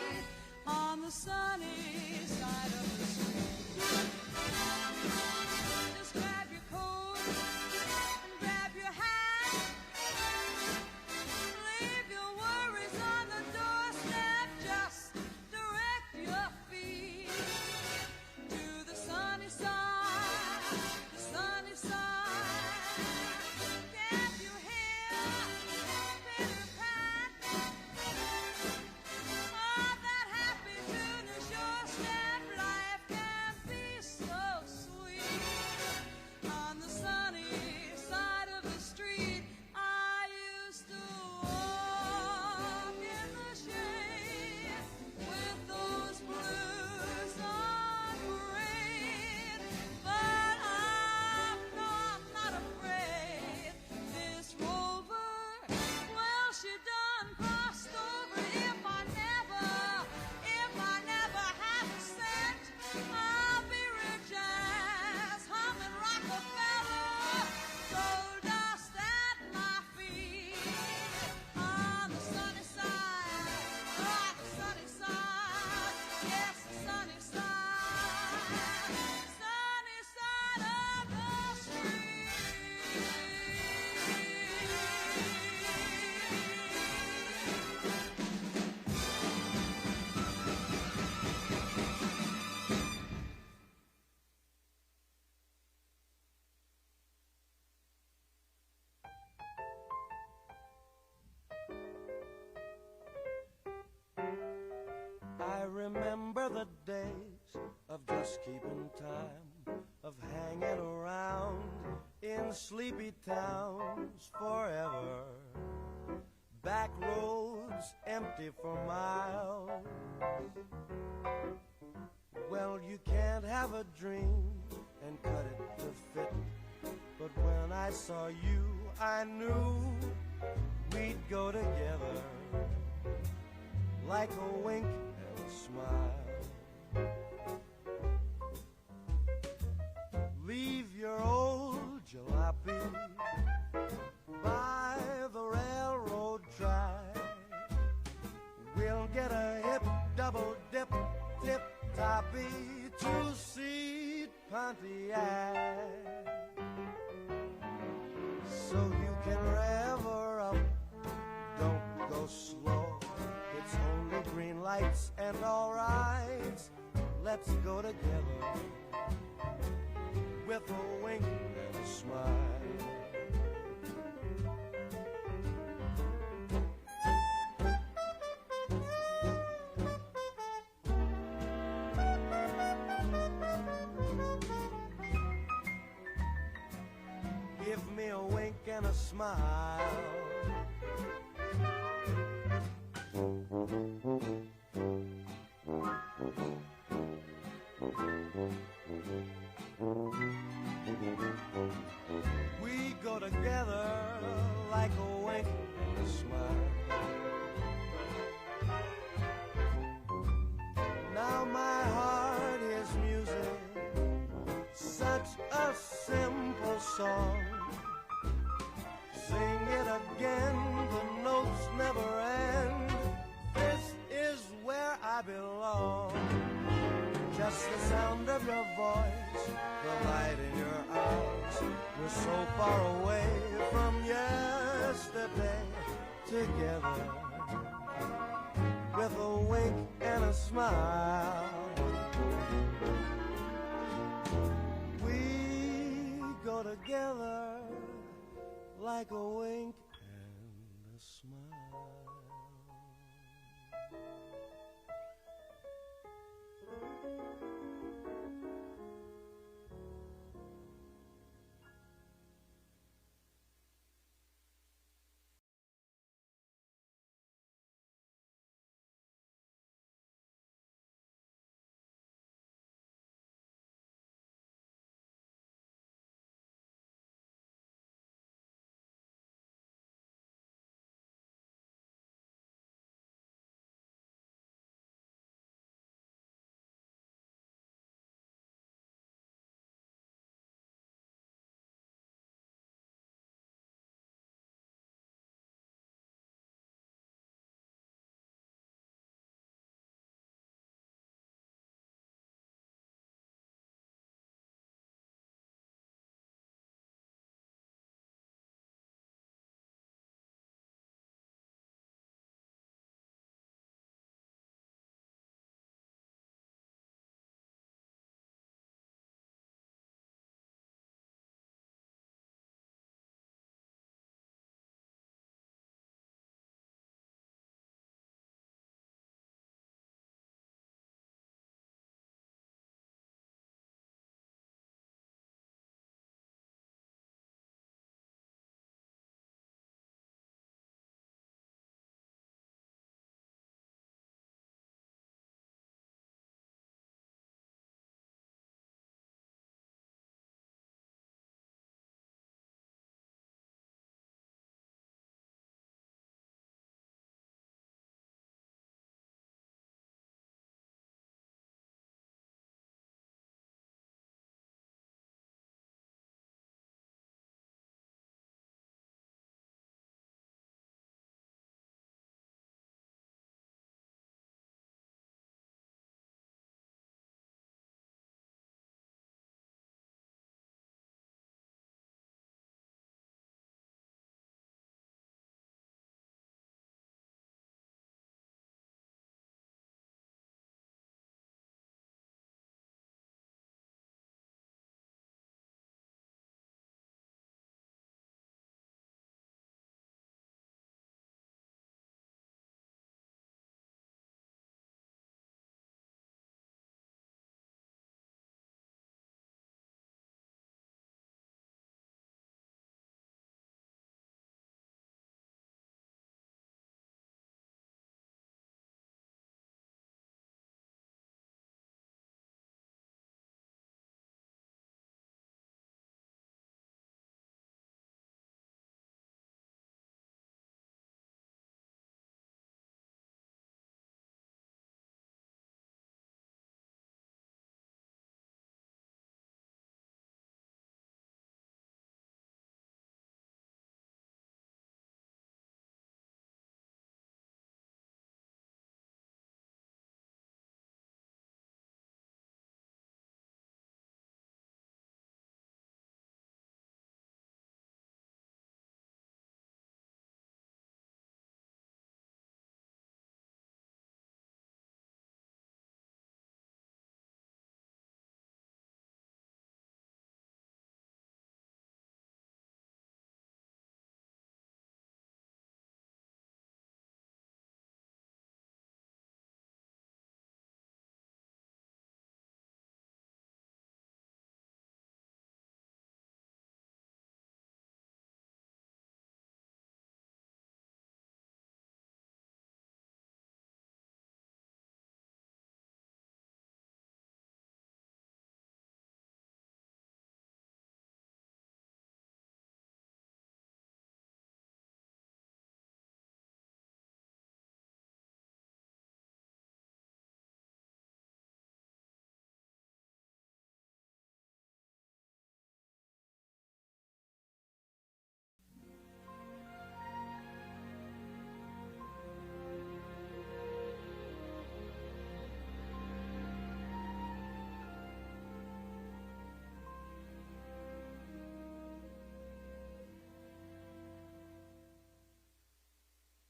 just keeping time, of hanging around in sleepy towns forever. Back roads empty for miles. Well, you can't have a dream and cut it to fit. But when I saw you, I knew we'd go together, like a wink and a smile. Leave your old jalopy by the railroad track. We'll get a hip double dip, tip-toppy, two-seat Pontiac, so you can rev her up. Don't go slow, it's only green lights and all right. Let's go together with a wink and a smile. Give me a wink and a smile. We go together like a wink and a smile. Now my heart is music, such a simple song. Sing it again, the notes never end. This is where I belong. Just the sound of your voice, the light in your eyes. We're so far away from yesterday, together with a wink and a smile. We go together like a wink and a smile.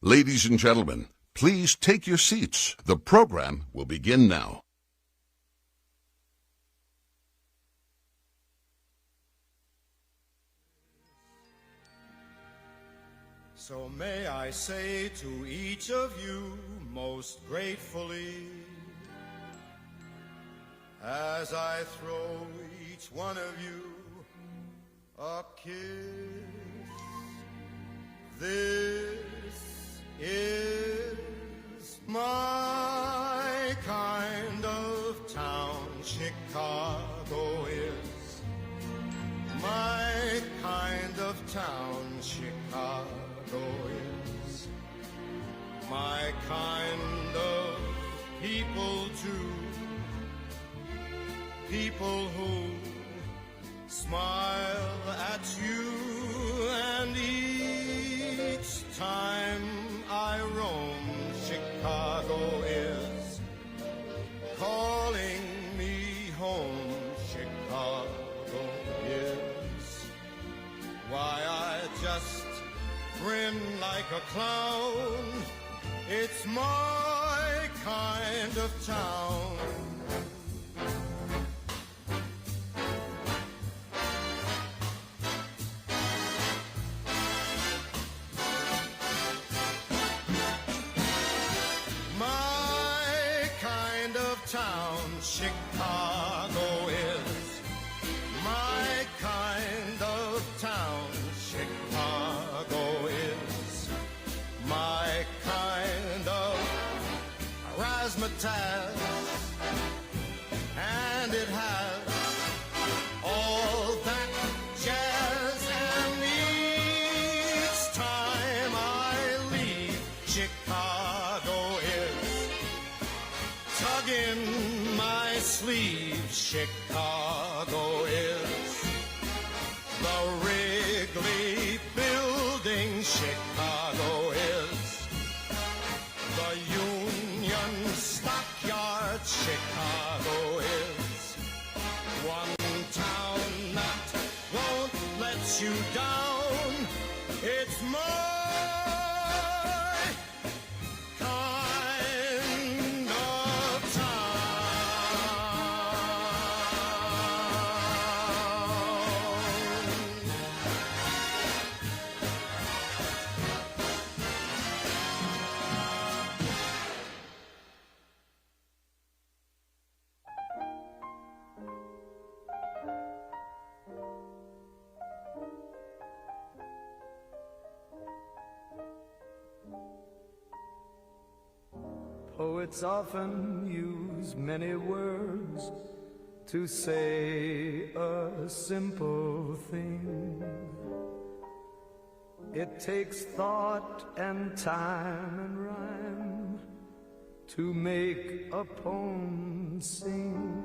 Ladies and gentlemen, please take your seats. The program will begin now. So may I say to each of you most gratefully, as I throw each one of you a kiss, this is my kind of town. Chicago is my kind of town. Chicago is my kind of people too. People who smile at you, and each time I roam, Chicago is calling me home. Chicago is why I just grin like a clown. It's my kind of town. Chicago is my kind of town. Chicago is my kind of razzmatazz, and it has all that jazz. And each time I leave, Chicago is tugging my sleeve. Chicago is the Wrigley Building. Chicago is the Union Stockyard. Chicago is one town that won't let you down. It's my kind of town. Poets often use many words to say a simple thing. It takes thought and time and rhyme to make a poem sing.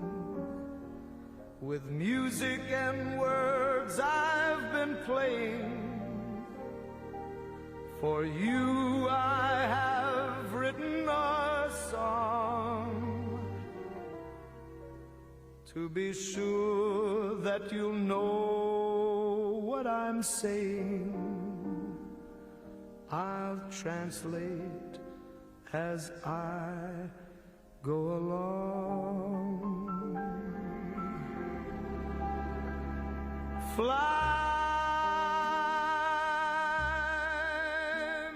With music and words I've been playing. For you I have written a song, to be sure that you'll know what I'm saying. I'll translate as I go along. Fly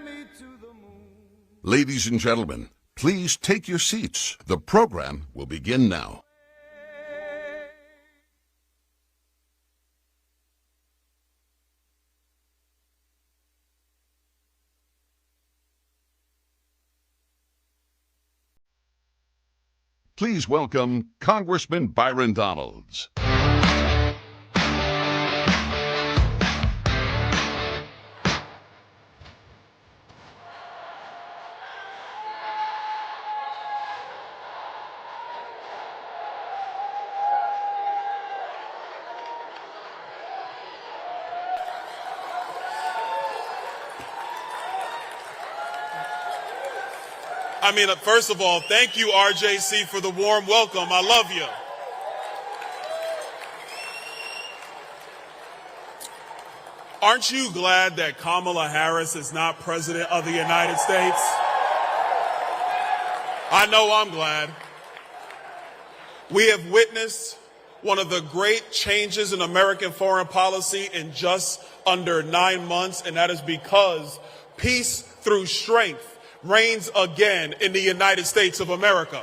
me to the moon. Ladies and gentlemen, please take your seats. The program will begin now. Please welcome Congressman Byron Donalds. I mean, first of all, thank you, RJC, for the warm welcome. I love you. Aren't you glad that Kamala Harris is not president of the United States? I know I'm glad. We have witnessed one of the great changes in American foreign policy in just under 9 months, and that is because peace through strength reigns again in the United States of America.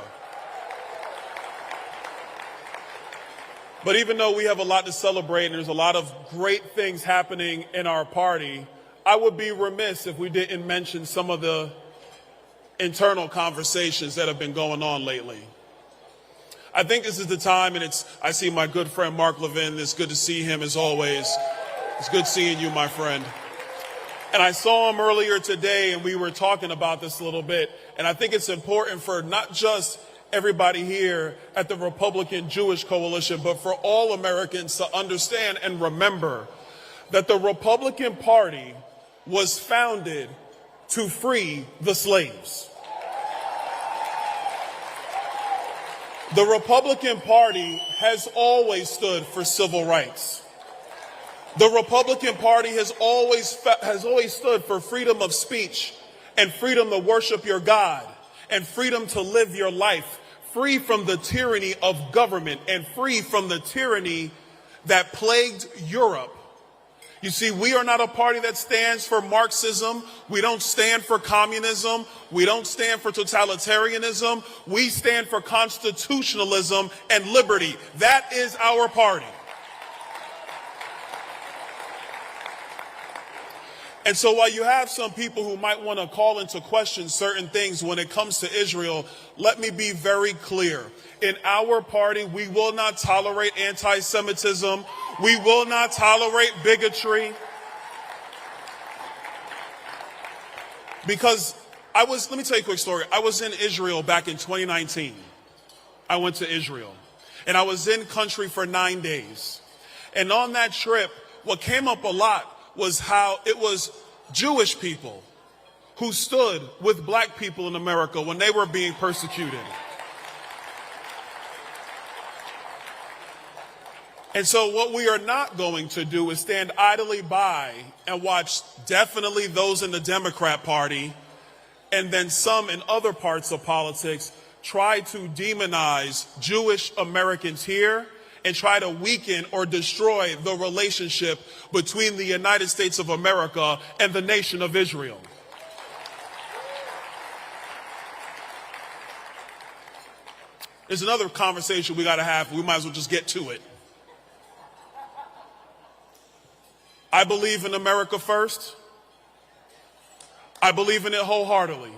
But even though we have a lot to celebrate and there's a lot of great things happening in our party, I would be remiss if we didn't mention some of the internal conversations that have been going on lately. I think this is the time, and I see my good friend Mark Levin. It's good to see him as always. It's good seeing you, my friend. And I saw him earlier today, and we were talking about this a little bit. And I think it's important for not just everybody here at the Republican Jewish Coalition, but for all Americans to understand and remember that the Republican Party was founded to free the slaves. The Republican Party has always stood for civil rights. The Republican Party has always stood for freedom of speech and freedom to worship your God and freedom to live your life, free from the tyranny of government and free from the tyranny that plagued Europe. You see, we are not a party that stands for Marxism. We don't stand for communism. We don't stand for totalitarianism. We stand for constitutionalism and liberty. That is our party. And so while you have some people who might want to call into question certain things when it comes to Israel, let me be very clear. In our party, we will not tolerate anti-Semitism. We will not tolerate bigotry. Because let me tell you a quick story. I was in Israel back in 2019. I went to Israel. And I was in country for 9 days. And on that trip, what came up a lot was how it was Jewish people who stood with black people in America when they were being persecuted. And so what we are not going to do is stand idly by and watch definitely those in the Democrat Party and then some in other parts of politics try to demonize Jewish Americans here and try to weaken or destroy the relationship between the United States of America and the nation of Israel. There's another conversation we got to have. We might as well just get to it. I believe in America first. I believe in it wholeheartedly.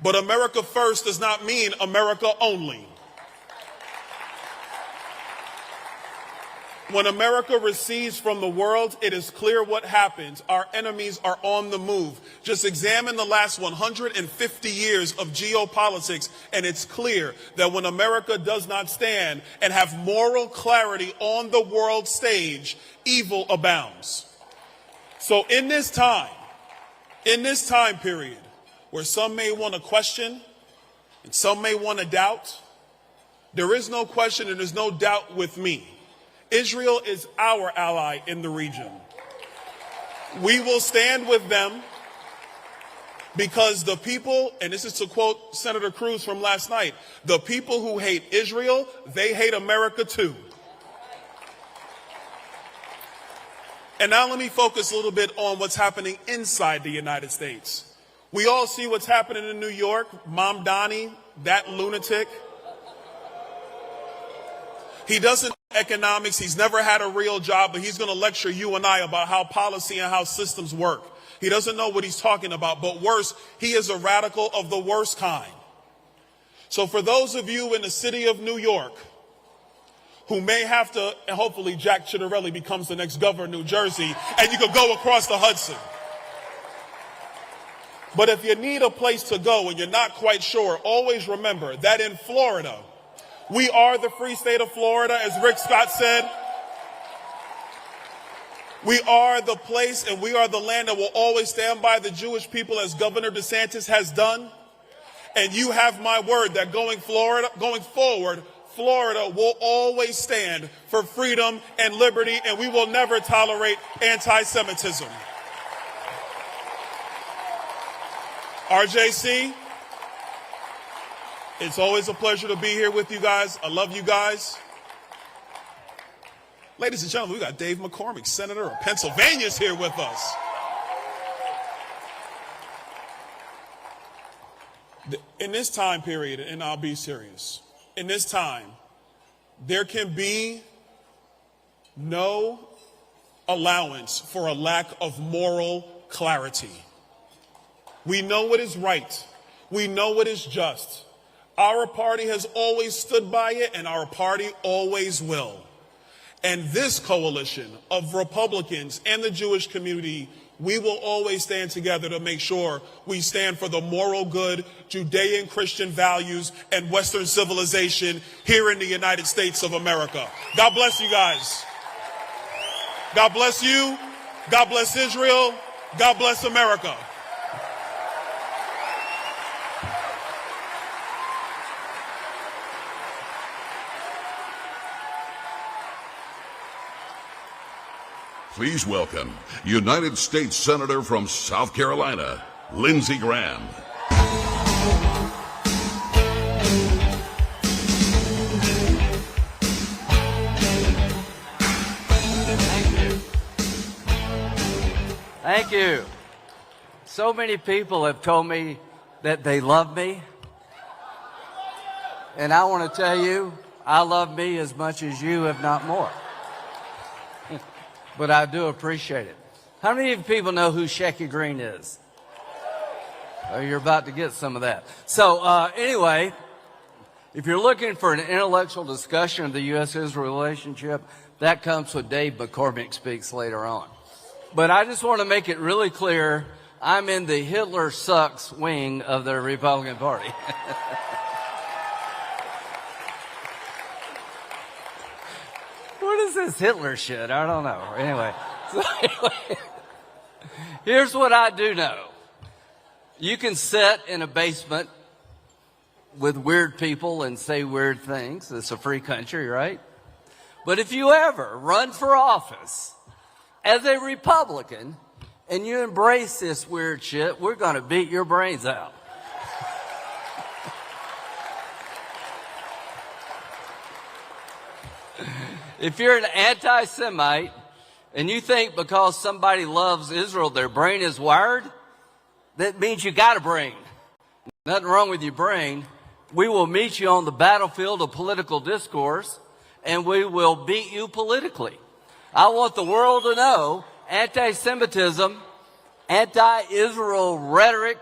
But America first does not mean America only. When America recedes from the world, it is clear what happens. Our enemies are on the move. Just examine the last 150 years of geopolitics, and it's clear that when America does not stand and have moral clarity on the world stage, evil abounds. So in this time period, where some may want to question and some may want to doubt, there is no question and there's no doubt with me. Israel is our ally in the region. We will stand with them because the people, and this is to quote Senator Cruz from last night, the people who hate Israel, they hate America too. And now let me focus a little bit on what's happening inside the United States. We all see what's happening in New York. Mamdani, that lunatic. He doesn't know economics. He's never had a real job, but he's going to lecture you and I about how policy and how systems work. He doesn't know what he's talking about, but worse, he is a radical of the worst kind. So for those of you in the city of New York who may have to, and hopefully Jack Ciattarelli becomes the next governor of New Jersey, and you could go across the Hudson. But if you need a place to go and you're not quite sure, always remember that in Florida, we are the free state of Florida, as Rick Scott said. We are the place and we are the land that will always stand by the Jewish people, as Governor DeSantis has done. And you have my word that going forward, Florida will always stand for freedom and liberty, and we will never tolerate anti-Semitism. RJC, it's always a pleasure to be here with you guys. I love you guys. Ladies and gentlemen, we got Dave McCormick, Senator of Pennsylvania, is here with us. In this time period, and I'll be serious, in this time, there can be no allowance for a lack of moral clarity. We know what is right. We know what is just. Our party has always stood by it, and our party always will. And this coalition of Republicans and the Jewish community, we will always stand together to make sure we stand for the moral good, Judean Christian values, and Western civilization here in the United States of America. God bless you guys. God bless you. God bless Israel. God bless America. Please welcome United States Senator from South Carolina, Lindsey Graham. Thank you. So many people have told me that they love me. And I want to tell you, I love me as much as you, if not more. But I do appreciate it. How many of you people know who Shecky Green is? Oh, you're about to get some of that. So anyway, if you're looking for an intellectual discussion of the U.S.-Israel relationship, that comes when Dave McCormick speaks later on. But I just want to make it really clear, I'm in the Hitler sucks wing of the Republican Party. What is this Hitler shit? I don't know. Anyway, here's what I do know. You can sit in a basement with weird people and say weird things. It's a free country, right? But if you ever run for office as a Republican and you embrace this weird shit, we're going to beat your brains out. If you're an anti-Semite and you think because somebody loves Israel, their brain is wired, that means you got a brain. Nothing wrong with your brain. We will meet you on the battlefield of political discourse, and we will beat you politically. I want the world to know anti-Semitism, anti-Israel rhetoric,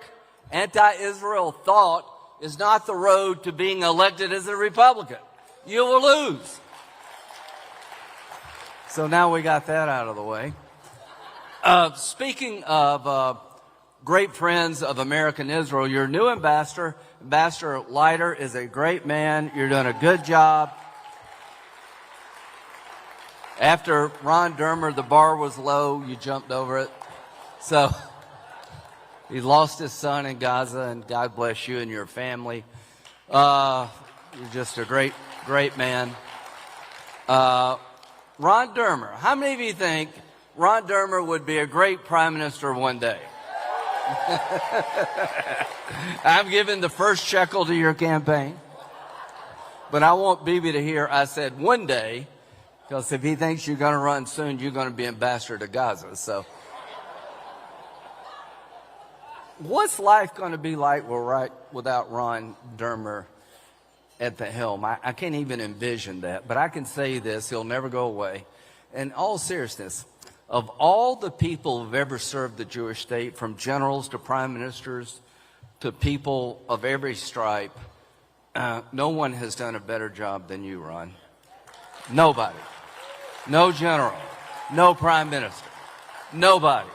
anti-Israel thought is not the road to being elected as a Republican. You will lose. So now we got that out of the way. Speaking of great friends of American Israel, your new ambassador, Ambassador Leiter, is a great man. You're doing a good job. After Ron Dermer, the bar was low, you jumped over it. So he lost his son in Gaza, and God bless you and your family. You're just a great, great man. Ron Dermer. How many of you think Ron Dermer would be a great prime minister one day? I'm giving the first shekel to your campaign. But I want Bibi to hear I said one day, because if he thinks you're going to run soon, you're going to be ambassador to Gaza. So what's life going to be like without Ron Dermer at the helm? I can't even envision that, but I can say this, he'll never go away. In all seriousness, of all the people who've ever served the Jewish state, from generals to prime ministers to people of every stripe, no one has done a better job than you, Ron. Nobody. No general, no prime minister, nobody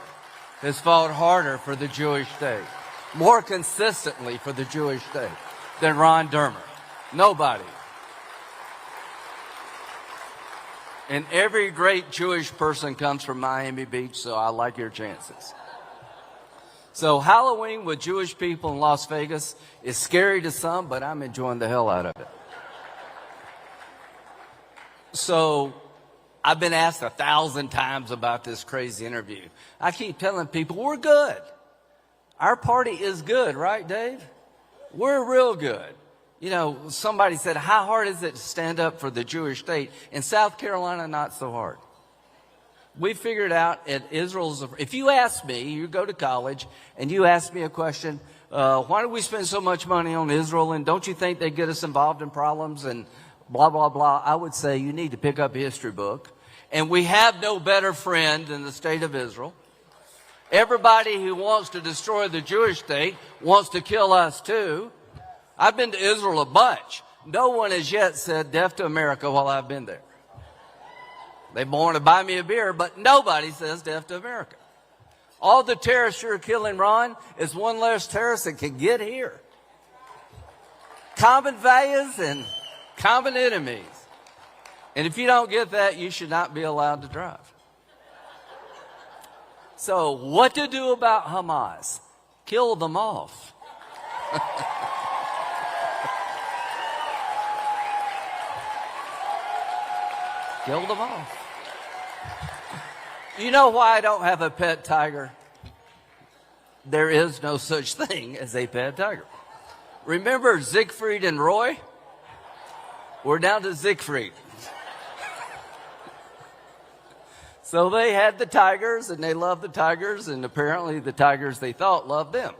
has fought harder for the Jewish state, more consistently for the Jewish state than Ron Dermer. Nobody. And every great Jewish person comes from Miami Beach, so I like your chances. So Halloween with Jewish people in Las Vegas is scary to some, but I'm enjoying the hell out of it. So I've been asked 1,000 times about this crazy interview. I keep telling people we're good. Our party is good, right, Dave? We're real good. You know, somebody said, how hard is it to stand up for the Jewish state? In South Carolina, not so hard. We figured out at Israel's, if you ask me, you go to college and you ask me a question, why do we spend so much money on Israel, and don't you think they get us involved in problems and blah, blah, blah? I would say you need to pick up a history book. And we have no better friend than the state of Israel. Everybody who wants to destroy the Jewish state wants to kill us too. I've been to Israel a bunch. No one has yet said death to America while I've been there. They want to buy me a beer, but nobody says death to America. All the terrorists you're killing, Ron, is one less terrorist that can get here. Common values and common enemies. And if you don't get that, you should not be allowed to drive. So what to do about Hamas? Kill them off. Kill them off. You know why I don't have a pet tiger? There is no such thing as a pet tiger. Remember Siegfried and Roy? We're down to Siegfried. So they had the tigers, and they loved the tigers, and apparently the tigers they thought loved them.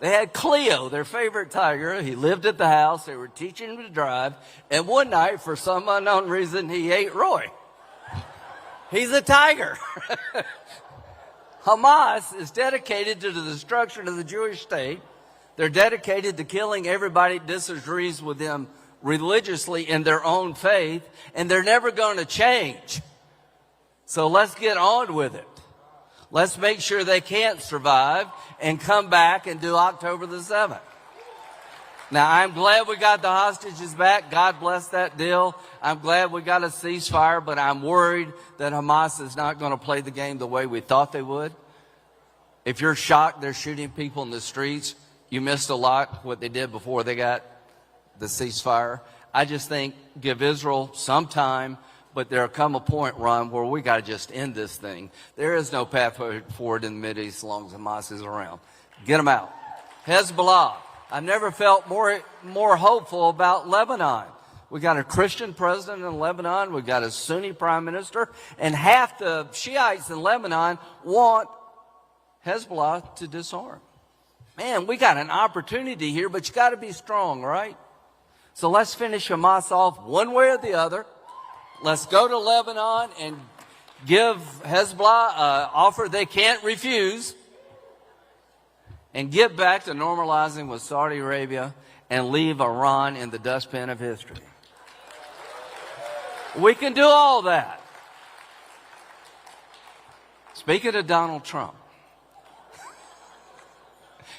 They had Cleo, their favorite tiger. He lived at the house. They were teaching him to drive. And one night, for some unknown reason, he ate Roy. He's a tiger. Hamas is dedicated to the destruction of the Jewish state. They're dedicated to killing everybody that disagrees with them religiously in their own faith. And they're never going to change. So let's get on with it. Let's make sure they can't survive and come back and do October the 7th. Now, I'm glad we got the hostages back. God bless that deal. I'm glad we got a ceasefire, but I'm worried that Hamas is not going to play the game the way we thought they would. If you're shocked they're shooting people in the streets, you missed a lot what they did before they got the ceasefire. I just think give Israel some time. But there'll come a point, Ron, where we got to just end this thing. There is no path forward in the Mideast as long as Hamas is around. Get them out. Hezbollah. I've never felt more hopeful about Lebanon. We got a Christian president in Lebanon. We got a Sunni prime minister. And half the Shiites in Lebanon want Hezbollah to disarm. Man, we got an opportunity here, but you got to be strong, right? So let's finish Hamas off one way or the other. Let's go to Lebanon and give Hezbollah an offer they can't refuse and get back to normalizing with Saudi Arabia and leave Iran in the dustbin of history. We can do all that. Speaking of Donald Trump,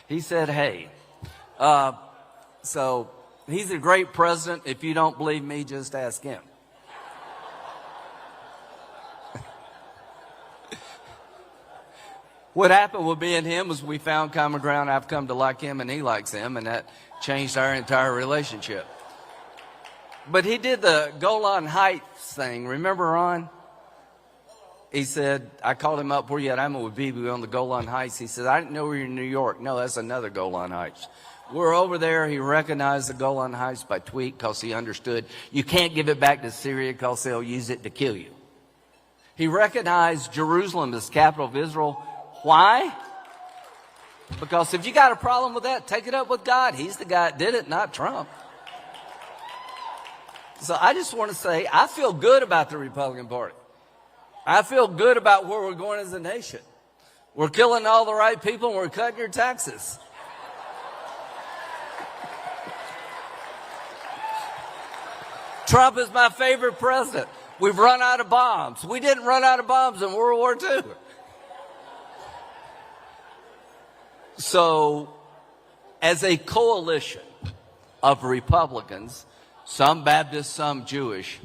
he said, hey, so he's a great president. If you don't believe me, just ask him. What happened with me and him was we found common ground. I've come to like him and he likes him, and that changed our entire relationship. But he did the Golan Heights thing. Remember, Ron? He said, I called him up, where you at? I'm with BB on the Golan Heights. He said, I didn't know we were in New York. No, that's another Golan Heights. We're over there. He recognized the Golan Heights by tweet because he understood you can't give it back to Syria because they'll use it to kill you. He recognized Jerusalem as capital of Israel. Why? Because if you got a problem with that, take it up with God. He's the guy that did it, not Trump. So I just want to say, I feel good about the Republican Party. I feel good about where we're going as a nation. We're killing all the right people and we're cutting your taxes. Trump is my favorite president. We've run out of bombs. We didn't run out of bombs in World War II. So, as a coalition of Republicans, some Baptist, some Jewish,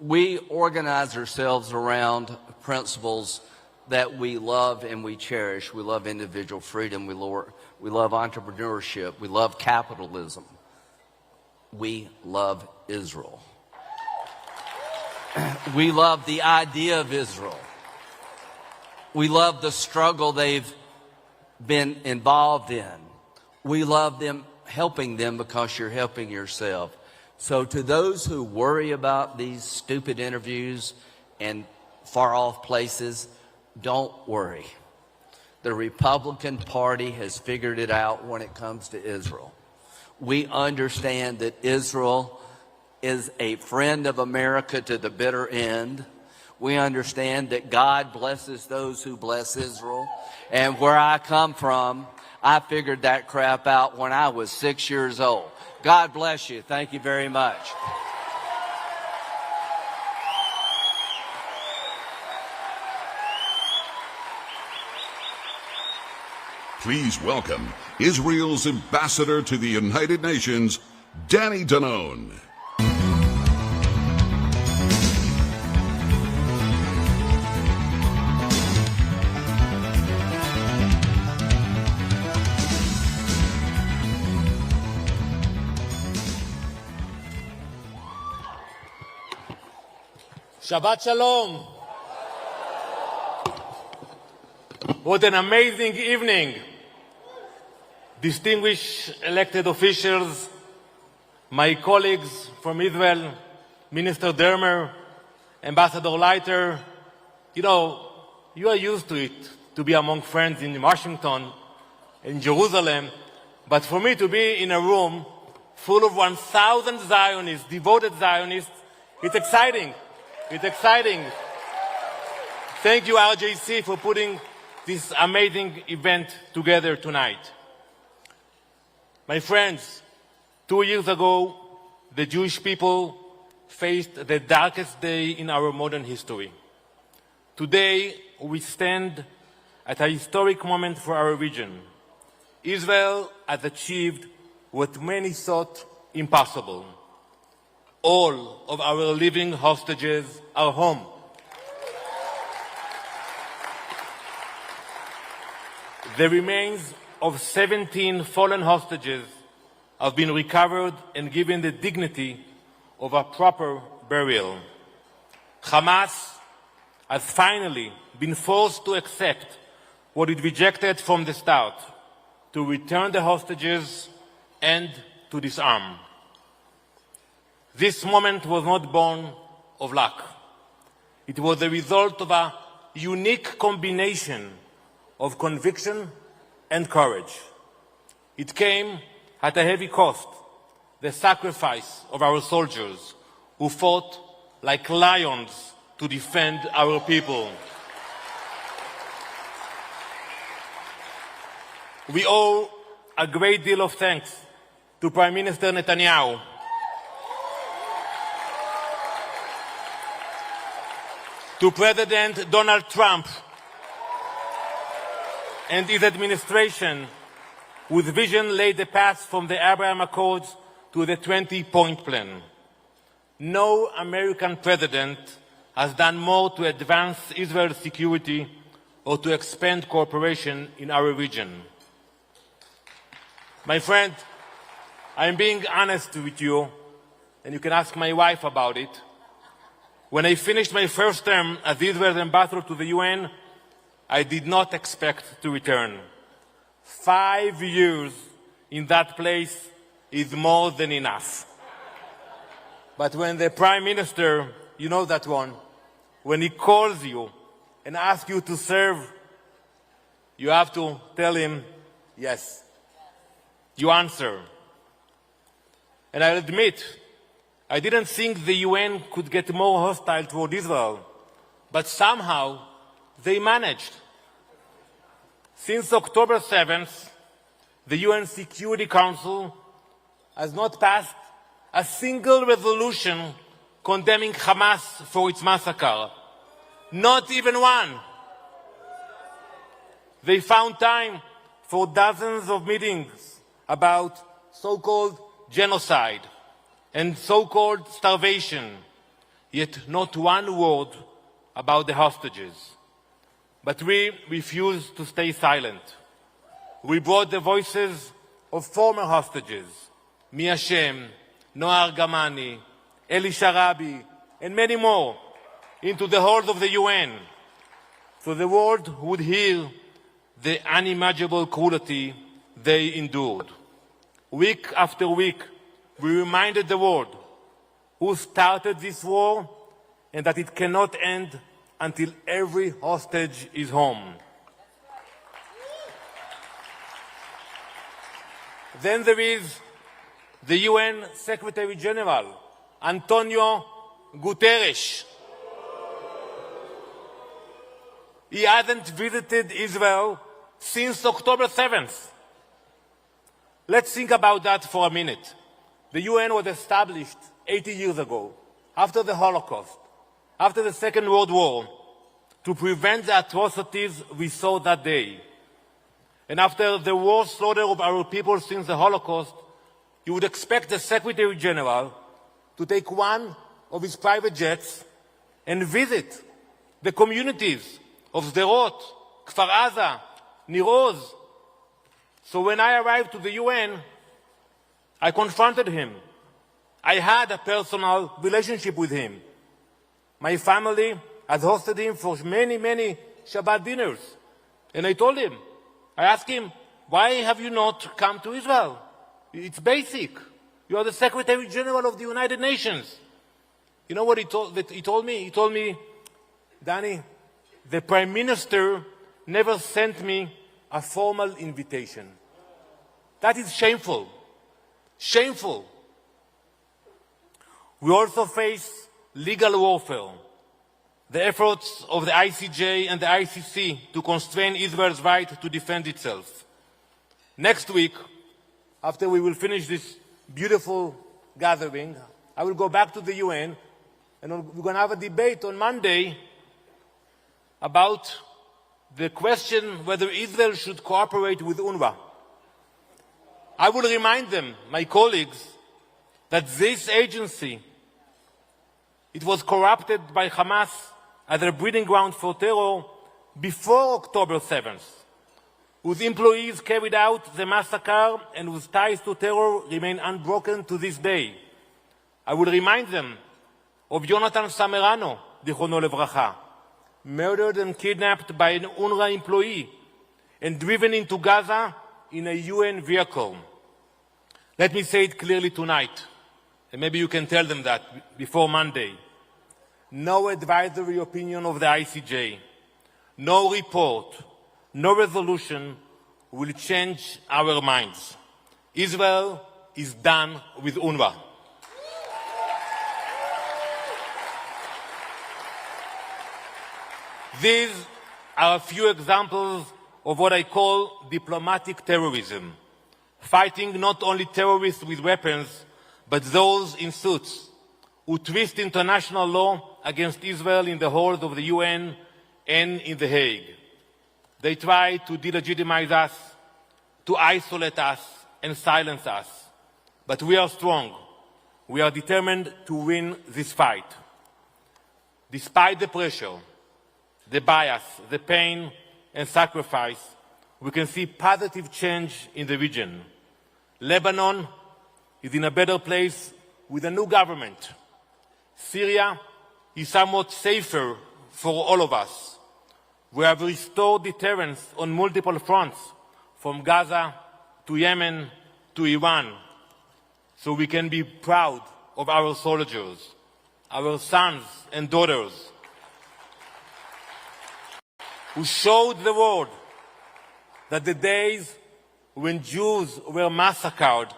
we organize ourselves around principles that we love and we cherish. We love individual freedom. We love entrepreneurship. We love capitalism. We love Israel. We love the idea of Israel. We love the struggle they've been involved in. We love them, helping them because you're helping yourself. So to those who worry about these stupid interviews and far off places, don't worry. The Republican Party has figured it out when it comes to Israel. We understand that Israel is a friend of America to the bitter end. We understand that God blesses those who bless Israel. And where I come from, I figured that crap out when I was 6 years old. God bless you. Thank you very much. Please welcome Israel's ambassador to the United Nations, Danon. Shabbat Shalom. What an amazing evening. Distinguished elected officials, my colleagues from Israel, Minister Dermer, Ambassador Leiter, you know, you are used to it, to be among friends in Washington, in Jerusalem, but for me to be in a room full of 1,000 Zionists, devoted Zionists, it's exciting. It's exciting. Thank you, RJC, for putting this amazing event together tonight. My friends, 2 years ago, the Jewish people faced the darkest day in our modern history. Today, we stand at a historic moment for our region. Israel has achieved what many thought impossible. All of our living hostages are home. The remains of 17 fallen hostages have been recovered and given the dignity of a proper burial. Hamas has finally been forced to accept what it rejected from the start, to return the hostages and to disarm. This moment was not born of luck. It was the result of a unique combination of conviction and courage. It came at a heavy cost, the sacrifice of our soldiers who fought like lions to defend our people. We owe a great deal of thanks to Prime Minister Netanyahu, to President Donald Trump and his administration, whose vision laid the path from the Abraham Accords to the 20-point plan. No American president has done more to advance Israel's security or to expand cooperation in our region. My friend, I'm being honest with you, and you can ask my wife about it. When I finished my first term as Israel's ambassador to the UN, I did not expect to return. 5 years in that place is more than enough. But when the Prime Minister, you know that one, when he calls you and asks you to serve, you have to tell him, yes. You answer. And I'll admit, I didn't think the UN could get more hostile toward Israel, but somehow they managed. Since October 7th, the UN Security Council has not passed a single resolution condemning Hamas for its massacre. Not even one. They found time for dozens of meetings about so-called genocide and so-called starvation, yet not one word about the hostages. But we refused to stay silent. We brought the voices of former hostages, Mi Hashem, Noah Argamani, Eli Sharabi, and many more into the halls of the UN, so the world would hear the unimaginable cruelty they endured. Week after week, we reminded the world who started this war and that it cannot end until every hostage is home. Then there is the UN Secretary General, Antonio Guterres. He hasn't visited Israel since October 7th. Let's think about that for a minute. The UN was established 80 years ago, after the Holocaust, after the Second World War, to prevent the atrocities we saw that day. And after the worst slaughter of our people since the Holocaust, you would expect the Secretary General to take one of his private jets and visit the communities of Sderot, Kfar Aza, Nir Oz. So when I arrived to the UN, I confronted him. I had a personal relationship with him. My family had hosted him for many, many Shabbat dinners. And I told him, I asked him, why have you not come to Israel? It's basic. You are the Secretary General of the United Nations. You know what he told me? He told me, Danny, the Prime Minister never sent me a formal invitation. That is shameful. Shameful. We also face legal warfare. The efforts of the ICJ and the ICC to constrain Israel's right to defend itself. Next week, after we will finish this beautiful gathering, I will go back to the UN and we're going to have a debate on Monday about the question whether Israel should cooperate with UNRWA. I will remind them, my colleagues, that this agency, it was corrupted by Hamas as a breeding ground for terror before October 7th, whose employees carried out the massacre and whose ties to terror remain unbroken to this day. I will remind them of Jonathan Samerano, Zichrono Levracha, murdered and kidnapped by an UNRWA employee and driven into Gaza in a UN vehicle. Let me say it clearly tonight, and maybe you can tell them that before Monday. No advisory opinion of the ICJ, no report, no resolution will change our minds. Israel is done with UNRWA. These are a few examples of what I call diplomatic terrorism, fighting not only terrorists with weapons, but those in suits who twist international law against Israel in the halls of the UN and in The Hague. They try to delegitimize us, to isolate us and silence us. But we are strong. We are determined to win this fight. Despite the pressure, the bias, the pain and sacrifice, we can see positive change in the region. Lebanon is in a better place with a new government. Syria is somewhat safer for all of us. We have restored deterrence on multiple fronts, from Gaza to Yemen to Iran, so we can be proud of our soldiers, our sons and daughters, who showed the world that the days when Jews were massacred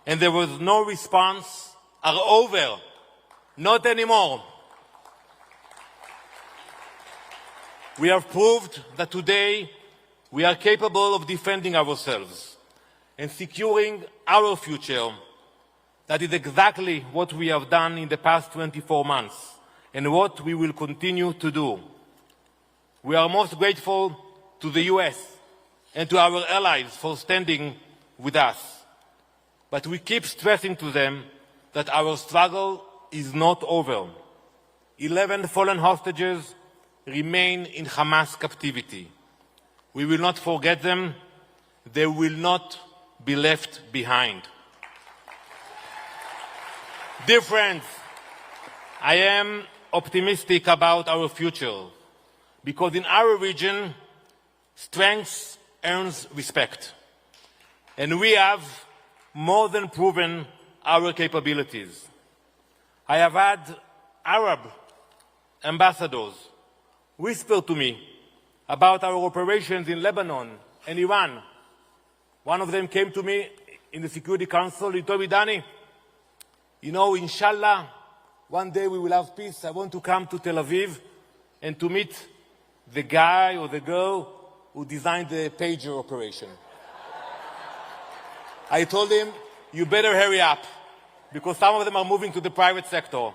and there was no response are over. Not anymore. We have proved that today we are capable of defending ourselves and securing our future. That is exactly what we have done in the past 24 months and what we will continue to do. We are most grateful to the US and to our allies for standing with us. But we keep stressing to them that our struggle is not over. 11 fallen hostages remain in Hamas captivity. We will not forget them. They will not be left behind. Dear friends, I am optimistic about our future because in our region, strength earns respect. And we have more than proven our capabilities. I have had Arab ambassadors whisper to me about our operations in Lebanon and Iran. One of them came to me in the Security Council. He told me, Danny, you know, inshallah, one day we will have peace. I want to come to Tel Aviv and to meet the guy or the girl who designed the pager operation. I told him, you better hurry up, because some of them are moving to the private sector.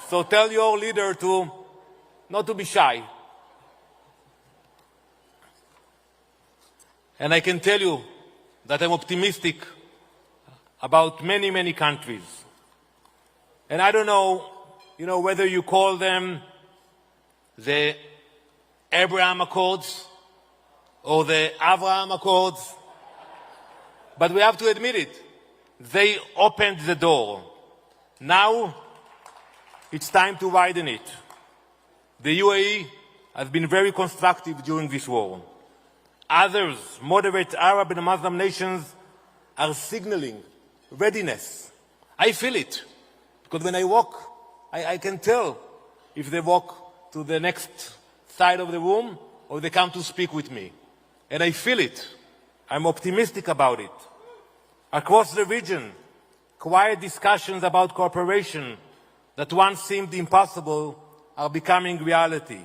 So tell your leader not to be shy. And I can tell you that I'm optimistic about many, many countries. And I don't know, whether you call them the Abraham Accords or the Abraham Accords, but we have to admit it. They opened the door. Now, it's time to widen it. The UAE has been very constructive during this war. Others, moderate Arab and Muslim nations, are signaling readiness. I feel it, because when I walk, I can tell if they walk to the next side of the room or they come to speak with me. And I feel it. I'm optimistic about it. Across the region, quiet discussions about cooperation that once seemed impossible are becoming reality.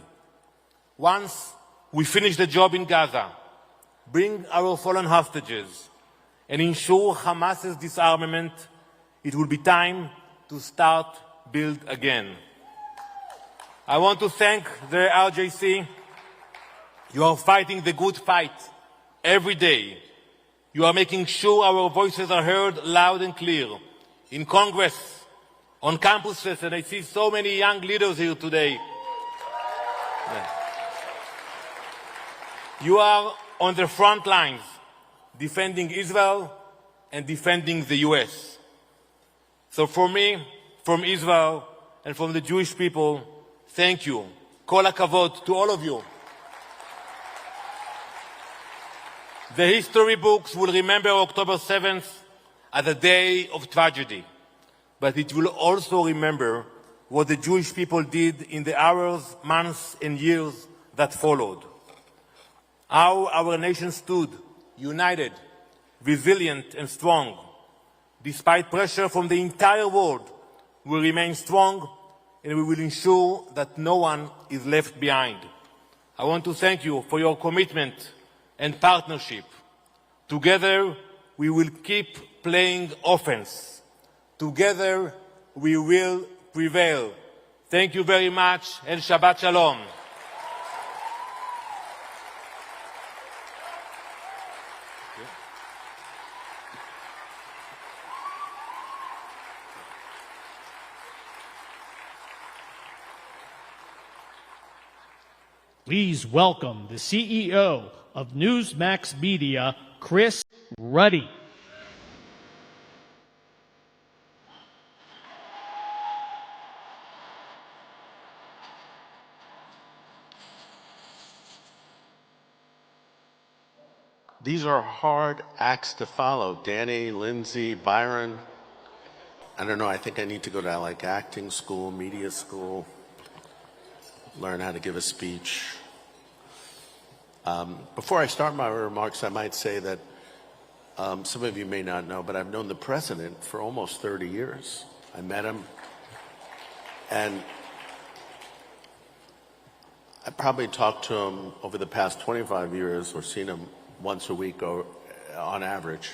Once we finish the job in Gaza, bring our fallen hostages, and ensure Hamas's disarmament, it will be time to start build again. I want to thank the RJC. You are fighting the good fight every day. You are making sure our voices are heard loud and clear in Congress, on campuses, and I see so many young leaders here today. You are on the front lines, defending Israel and defending the US. So for me, from Israel and from the Jewish people, thank you. Kol hakavod to all of you. The history books will remember October 7th as a day of tragedy, but it will also remember what the Jewish people did in the hours, months, and years that followed. How our nation stood united, resilient, and strong. Despite pressure from the entire world, we remain strong, and we will ensure that no one is left behind. I want to thank you for your commitment and partnership. Together, we will keep playing offense. Together, we will prevail. Thank you very much, and Shabbat Shalom. Please welcome the CEO of Newsmax Media, Chris Ruddy. These are hard acts to follow. Danny, Lindsey, Byron. I don't know, I think I need to go to like acting school, media school, learn how to give a speech. Before I start my remarks, I might say that some of you may not know, but I've known the president for almost 30 years. I met him, and I probably talked to him over the past 25 years or seen him once a week on average.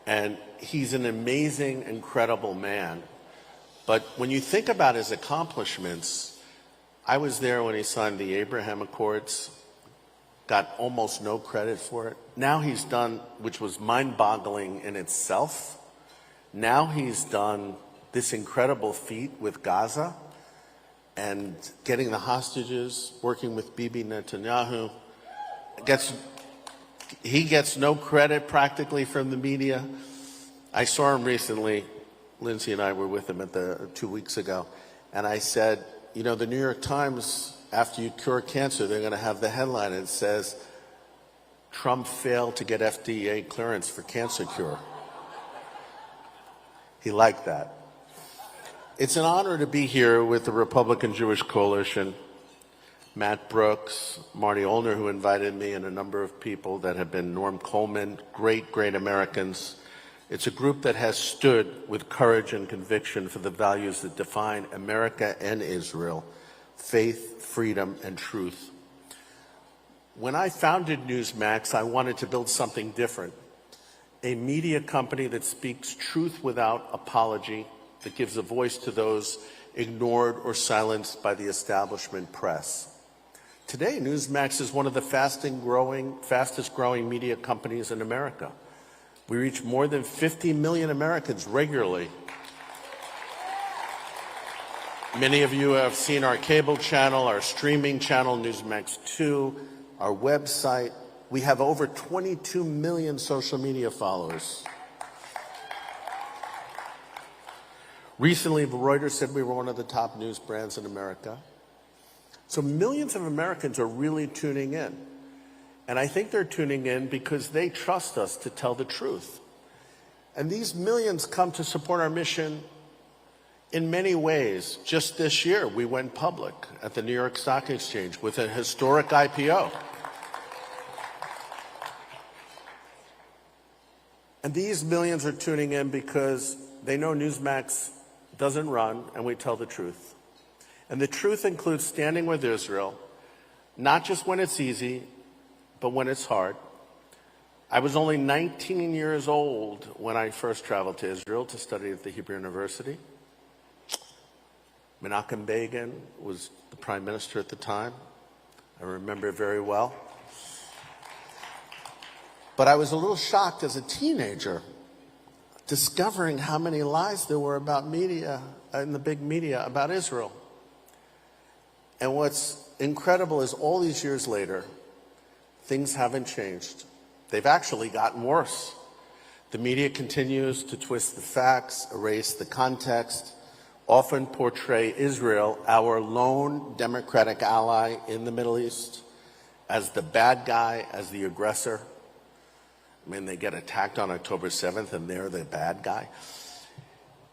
And he's an amazing, incredible man. But when you think about his accomplishments, I was there when he signed the Abraham Accords, got almost no credit for it. Now he's done, which was mind-boggling in itself, now he's done this incredible feat with Gaza and getting the hostages, working with Bibi Netanyahu. He gets no credit practically from the media. I saw him recently. Lindsey and I were with him 2 weeks ago. And I said, you know, the New York Times, after you cure cancer, they're going to have the headline that says, Trump failed to get FDA clearance for cancer cure. He liked that. It's an honor to be here with the Republican Jewish Coalition, Matt Brooks, Marty Olner, who invited me, and a number of people that have been, Norm Coleman, great, great Americans. It's a group that has stood with courage and conviction for the values that define America and Israel, faith, freedom, and truth. When I founded Newsmax, I wanted to build something different, a media company that speaks truth without apology, that gives a voice to those ignored or silenced by the establishment press. Today, Newsmax is one of the fastest growing media companies in America. We reach more than 50 million Americans regularly. Many of you have seen our cable channel, our streaming channel, Newsmax 2, our website. We have over 22 million social media followers. Recently, Reuters said we were one of the top news brands in America. So millions of Americans are really tuning in. And I think they're tuning in because they trust us to tell the truth. And these millions come to support our mission in many ways. Just this year, we went public at the New York Stock Exchange with a historic IPO. And these millions are tuning in because they know Newsmax doesn't run and we tell the truth. And the truth includes standing with Israel, not just when it's easy, but when it's hard. I was only 19 years old when I first traveled to Israel to study at the Hebrew University. Menachem Begin was the prime minister at the time. I remember it very well. But I was a little shocked as a teenager discovering how many lies there were about media, in the big media, about Israel. And what's incredible is all these years later, things haven't changed. They've actually gotten worse. The media continues to twist the facts, erase the context, often portray Israel, our lone democratic ally in the Middle East, as the bad guy, as the aggressor. I mean, they get attacked on October 7th and they're the bad guy.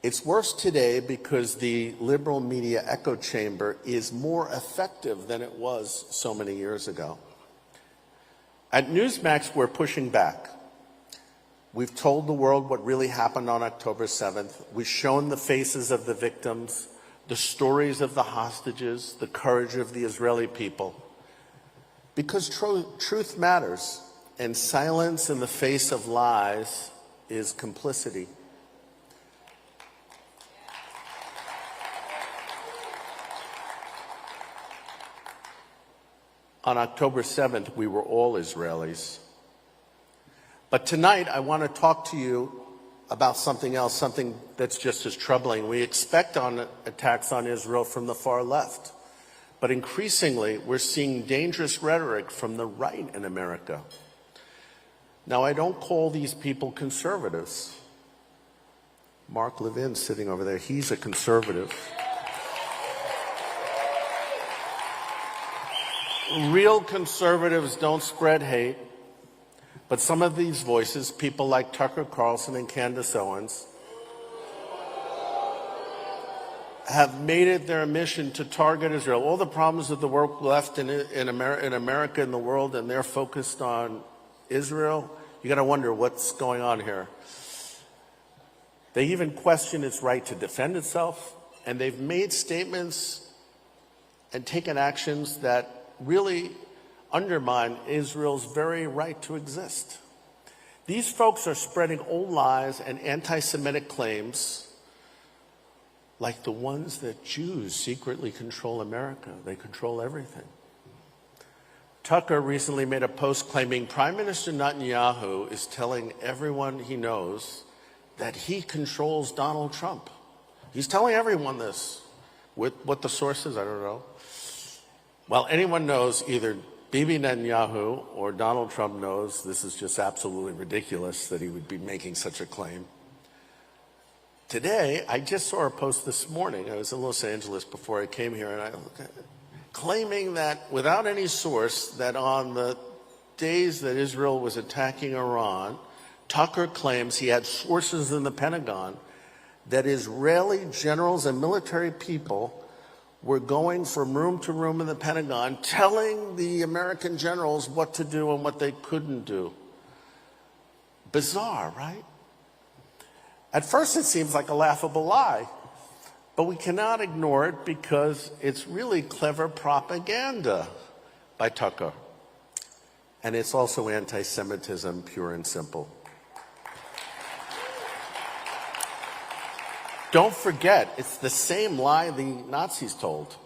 It's worse today because the liberal media echo chamber is more effective than it was so many years ago. At Newsmax, we're pushing back. We've told the world what really happened on October 7th. We've shown the faces of the victims, the stories of the hostages, the courage of the Israeli people. Because truth matters, and silence in the face of lies is complicity. On October 7th, we were all Israelis. But tonight, I want to talk to you about something else, something that's just as troubling. We expect attacks on Israel from the far left. But increasingly, we're seeing dangerous rhetoric from the right in America. Now, I don't call these people conservatives. Mark Levin's sitting over there. He's a conservative. Real conservatives don't spread hate, but some of these voices, people like Tucker Carlson and Candace Owens, have made it their mission to target Israel. All the problems of the world left in America and the world, and they're focused on Israel. You got to wonder what's going on here. They even question its right to defend itself, and they've made statements and taken actions that really undermine Israel's very right to exist. These folks are spreading old lies and anti-Semitic claims like the ones that Jews secretly control America. They control everything. Tucker recently made a post claiming Prime Minister Netanyahu is telling everyone he knows that he controls Donald Trump. He's telling everyone this. With what the source is, I don't know. Well, anyone knows, either Bibi Netanyahu or Donald Trump knows this is just absolutely ridiculous that he would be making such a claim. Today, I just saw a post this morning. I was in Los Angeles before I came here, and claiming that without any source, that on the days that Israel was attacking Iran, Tucker claims he had sources in the Pentagon that Israeli generals and military people were going from room to room in the Pentagon telling the American generals what to do and what they couldn't do. Bizarre, right? At first, it seems like a laughable lie, but we cannot ignore it because it's really clever propaganda by Tucker. And it's also anti-Semitism, pure and simple. Don't forget, it's the same lie the Nazis told.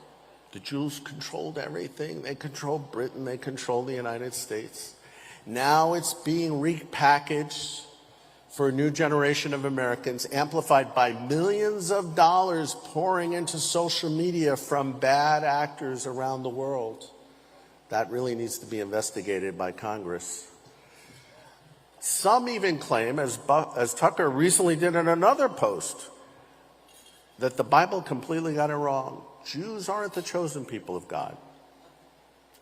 The Jews controlled everything. They controlled Britain. They controlled the United States. Now it's being repackaged for a new generation of Americans, amplified by millions of dollars pouring into social media from bad actors around the world. That really needs to be investigated by Congress. Some even claim, as Tucker recently did in another post, that the Bible completely got it wrong. Jews aren't the chosen people of God.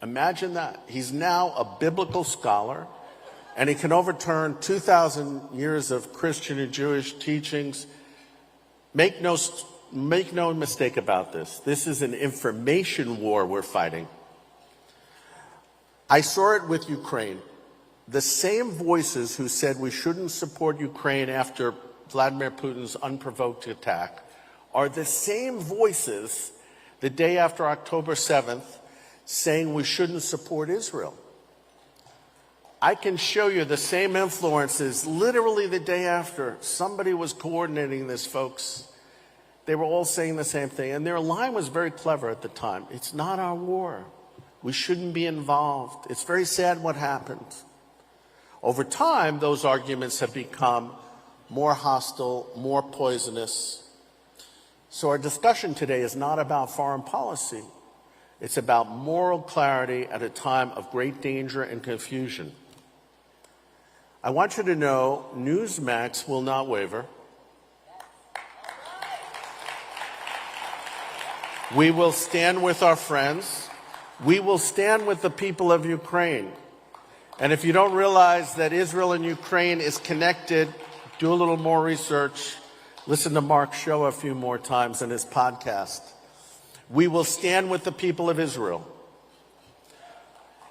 Imagine that. He's now a biblical scholar, and he can overturn 2,000 years of Christian and Jewish teachings. Make no mistake about this. This is an information war we're fighting. I saw it with Ukraine. The same voices who said we shouldn't support Ukraine after Vladimir Putin's unprovoked attack are the same voices the day after October 7th saying we shouldn't support Israel. I can show you the same influences literally the day after. Somebody was coordinating this, folks. They were all saying the same thing, and their line was very clever at the time. It's not our war. We shouldn't be involved. It's very sad what happened. Over time, those arguments have become more hostile, more poisonous. So our discussion today is not about foreign policy. It's about moral clarity at a time of great danger and confusion. I want you to know Newsmax will not waver. We will stand with our friends. We will stand with the people of Ukraine. And if you don't realize that Israel and Ukraine is connected, do a little more research. Listen to Mark's show a few more times in his podcast. We will stand with the people of Israel.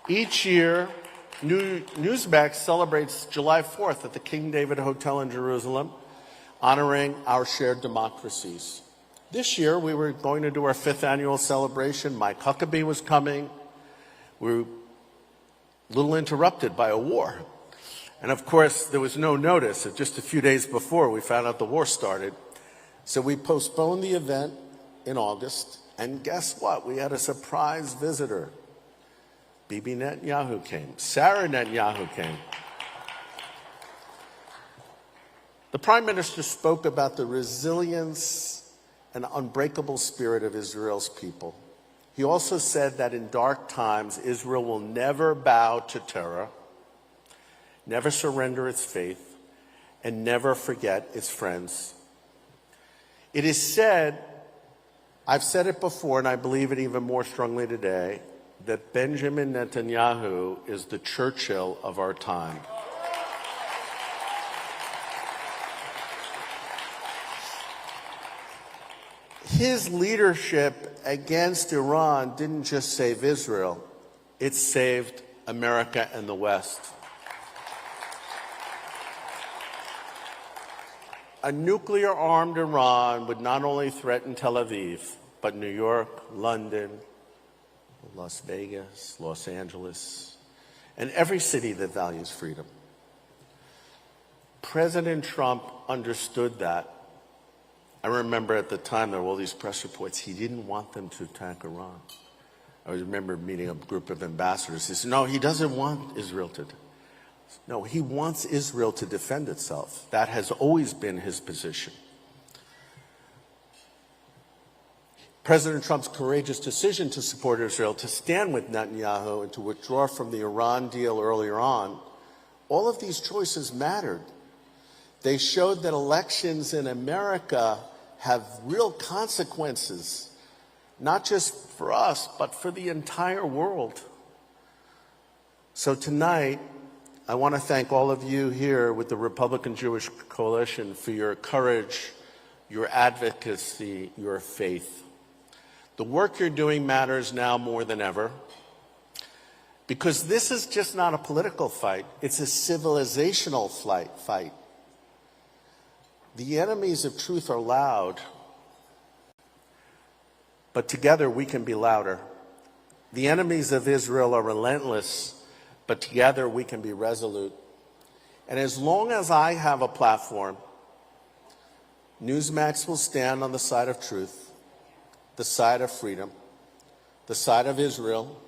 Each year, Newsmax celebrates July 4th at the King David Hotel in Jerusalem, honoring our shared democracies. This year, we were going to do our 5th annual celebration. Mike Huckabee was coming. We were a little interrupted by a war. And of course, there was no notice. Just a few days before, we found out the war started. So we postponed the event in August. And guess what? We had a surprise visitor. Bibi Netanyahu came. Sarah Netanyahu came. The Prime Minister spoke about the resilience and unbreakable spirit of Israel's people. He also said that in dark times, Israel will never bow to terror, never surrender its faith, and never forget its friends. It is said, I've said it before, and I believe it even more strongly today, that Benjamin Netanyahu is the Churchill of our time. His leadership against Iran didn't just save Israel, it saved America and the West. A nuclear-armed Iran would not only threaten Tel Aviv, but New York, London, Las Vegas, Los Angeles, and every city that values freedom. President Trump understood that. I remember at the time there were all these press reports. He didn't want them to attack Iran. I remember meeting a group of ambassadors. He said, no, he doesn't want Israel to. No, he wants Israel to defend itself. That has always been his position. President Trump's courageous decision to support Israel, to stand with Netanyahu, and to withdraw from the Iran deal earlier on, all of these choices mattered. They showed that elections in America have real consequences, not just for us, but for the entire world. So tonight, I want to thank all of you here with the Republican Jewish Coalition for your courage, your advocacy, your faith. The work you're doing matters now more than ever, because this is just not a political fight, it's a civilizational fight. The enemies of truth are loud, but together we can be louder. The enemies of Israel are relentless, but together we can be resolute. And as long as I have a platform, Newsmax will stand on the side of truth, the side of freedom, the side of Israel.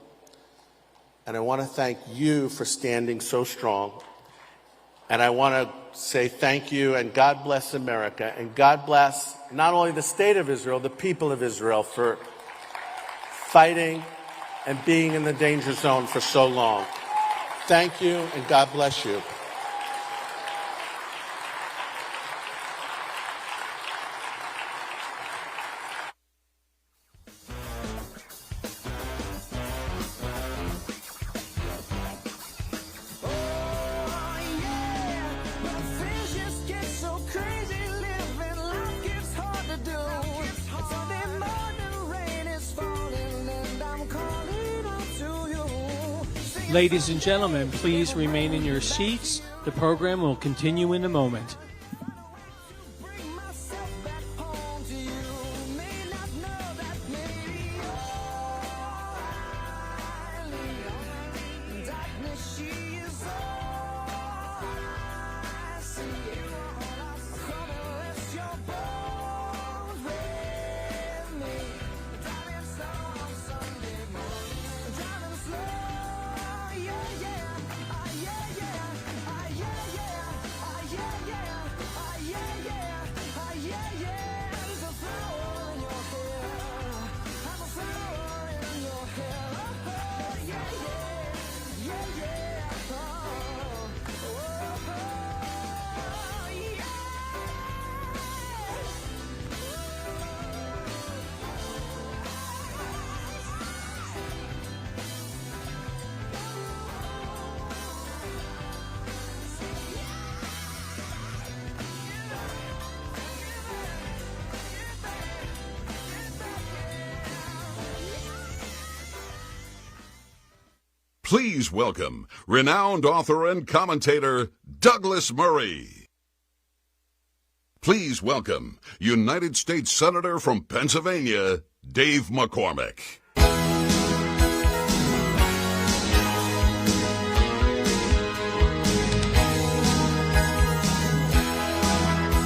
And I want to thank you for standing so strong. And I want to say thank you, and God bless America, and God bless not only the state of Israel, the people of Israel, for fighting and being in the danger zone for so long. Thank you, and God bless you. Ladies and gentlemen, please remain in your seats. The program will continue in a moment. Please welcome renowned author and commentator Douglas Murray. Please welcome United States Senator from Pennsylvania, Dave McCormick.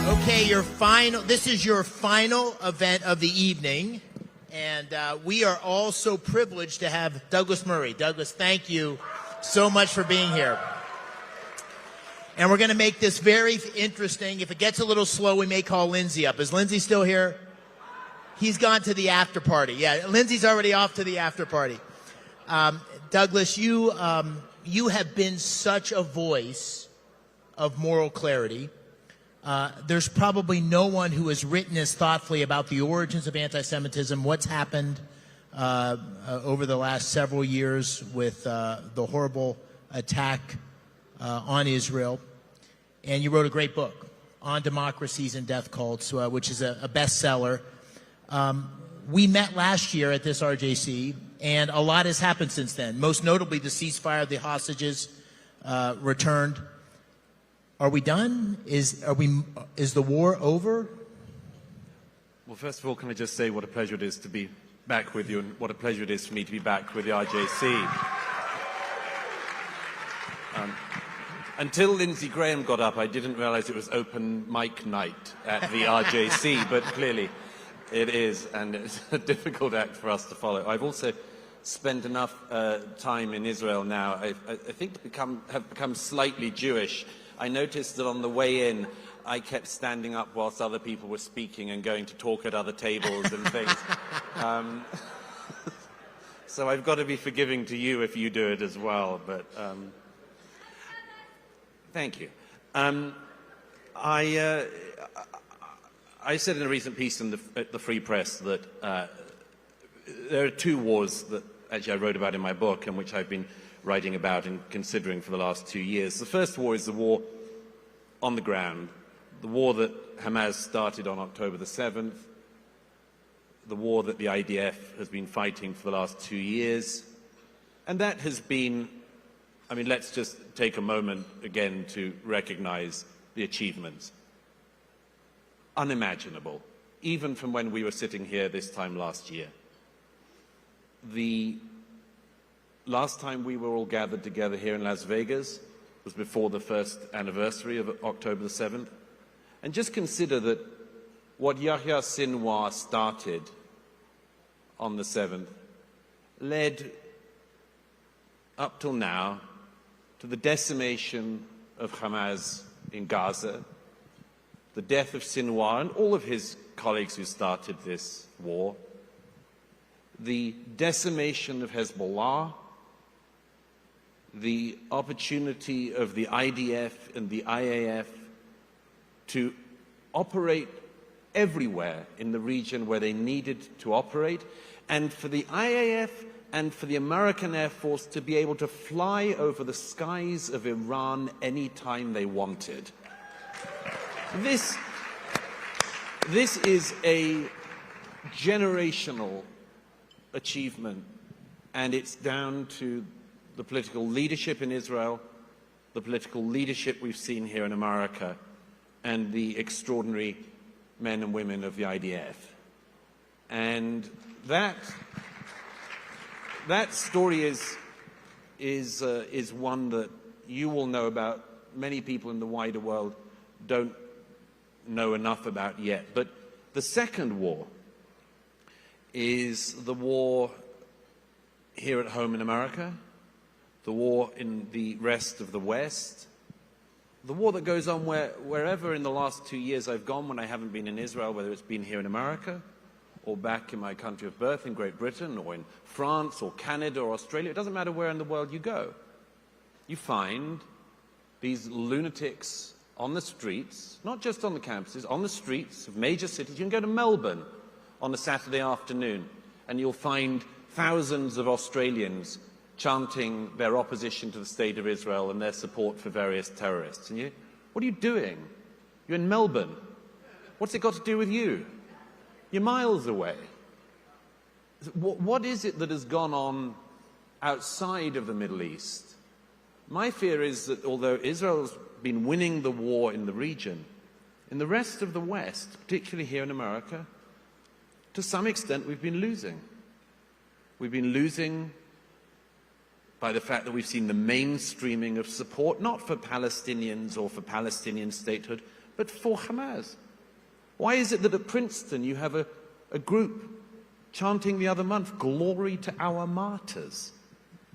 Okay, this is your final event of the evening. And we are all so privileged to have Douglas Murray. Douglas, thank you so much for being here. And we're going to make this very interesting. If it gets a little slow, we may call Lindsey up. Is Lindsey still here? He's gone to the after party. Yeah, Lindsey's already off to the after party. Douglas, you have been such a voice of moral clarity. There's probably no one who has written as thoughtfully about the origins of anti-Semitism, what's happened over the last several years with the horrible attack on Israel. And you wrote a great book, On Democracies and Death Cults, which is a bestseller. We met last year at this RJC, and a lot has happened since then, most notably the ceasefire of the hostages returned. Are we done? Is the war over? Well, first of all, can I just say what a pleasure it is to be back with you, and what a pleasure it is for me to be back with the RJC. Until Lindsey Graham got up, I didn't realize it was open mic night at the RJC, but clearly it is, and it's a difficult act for us to follow. I've also spent enough time in Israel now, I think, have become slightly Jewish. I noticed that on the way in, I kept standing up whilst other people were speaking and going to talk at other tables and things. So I've got to be forgiving to you if you do it as well, but thank you. I said in a recent piece in the Free Press that there are two wars that actually I wrote about in my book and which I've been writing about and considering for the last 2 years. The first war is the war on the ground, the war that Hamas started on October the 7th, the war that the IDF has been fighting for the last 2 years. And that has been, I mean, let's just take a moment again to recognize the achievements. Unimaginable, even from when we were sitting here this time last year. The last time we were all gathered together here in Las Vegas was before the first anniversary of October the 7th. And just consider that what Yahya Sinwar started on the 7th led up till now to the decimation of Hamas in Gaza, the death of Sinwar and all of his colleagues who started this war, the decimation of Hezbollah, the opportunity of the IDF and the IAF to operate everywhere in the region where they needed to operate, and for the IAF and for the American Air Force to be able to fly over the skies of Iran anytime they wanted. This is a generational achievement, and it's down to the political leadership in Israel, the political leadership we've seen here in America, and the extraordinary men and women of the IDF. And that story is one that you will know about. Many people in the wider world don't know enough about yet. But the second war is the war here at home in America, the war in the rest of the West, the war that goes on wherever in the last 2 years I've gone when I haven't been in Israel, whether it's been here in America or back in my country of birth in Great Britain or in France or Canada or Australia. It doesn't matter where in the world you go. You find these lunatics on the streets, not just on the campuses, on the streets of major cities. You can go to Melbourne on a Saturday afternoon and you'll find thousands of Australians chanting their opposition to the state of Israel and their support for various terrorists. And what are you doing? You're in Melbourne. What's it got to do with you? You're miles away. What is it that has gone on outside of the Middle East? My fear is that although Israel's been winning the war in the region, in the rest of the West, particularly here in America, to some extent we've been losing. We've been losing by the fact that we've seen the mainstreaming of support, not for Palestinians or for Palestinian statehood, but for Hamas. Why is it that at Princeton you have a group chanting the other month, "Glory to our martyrs"?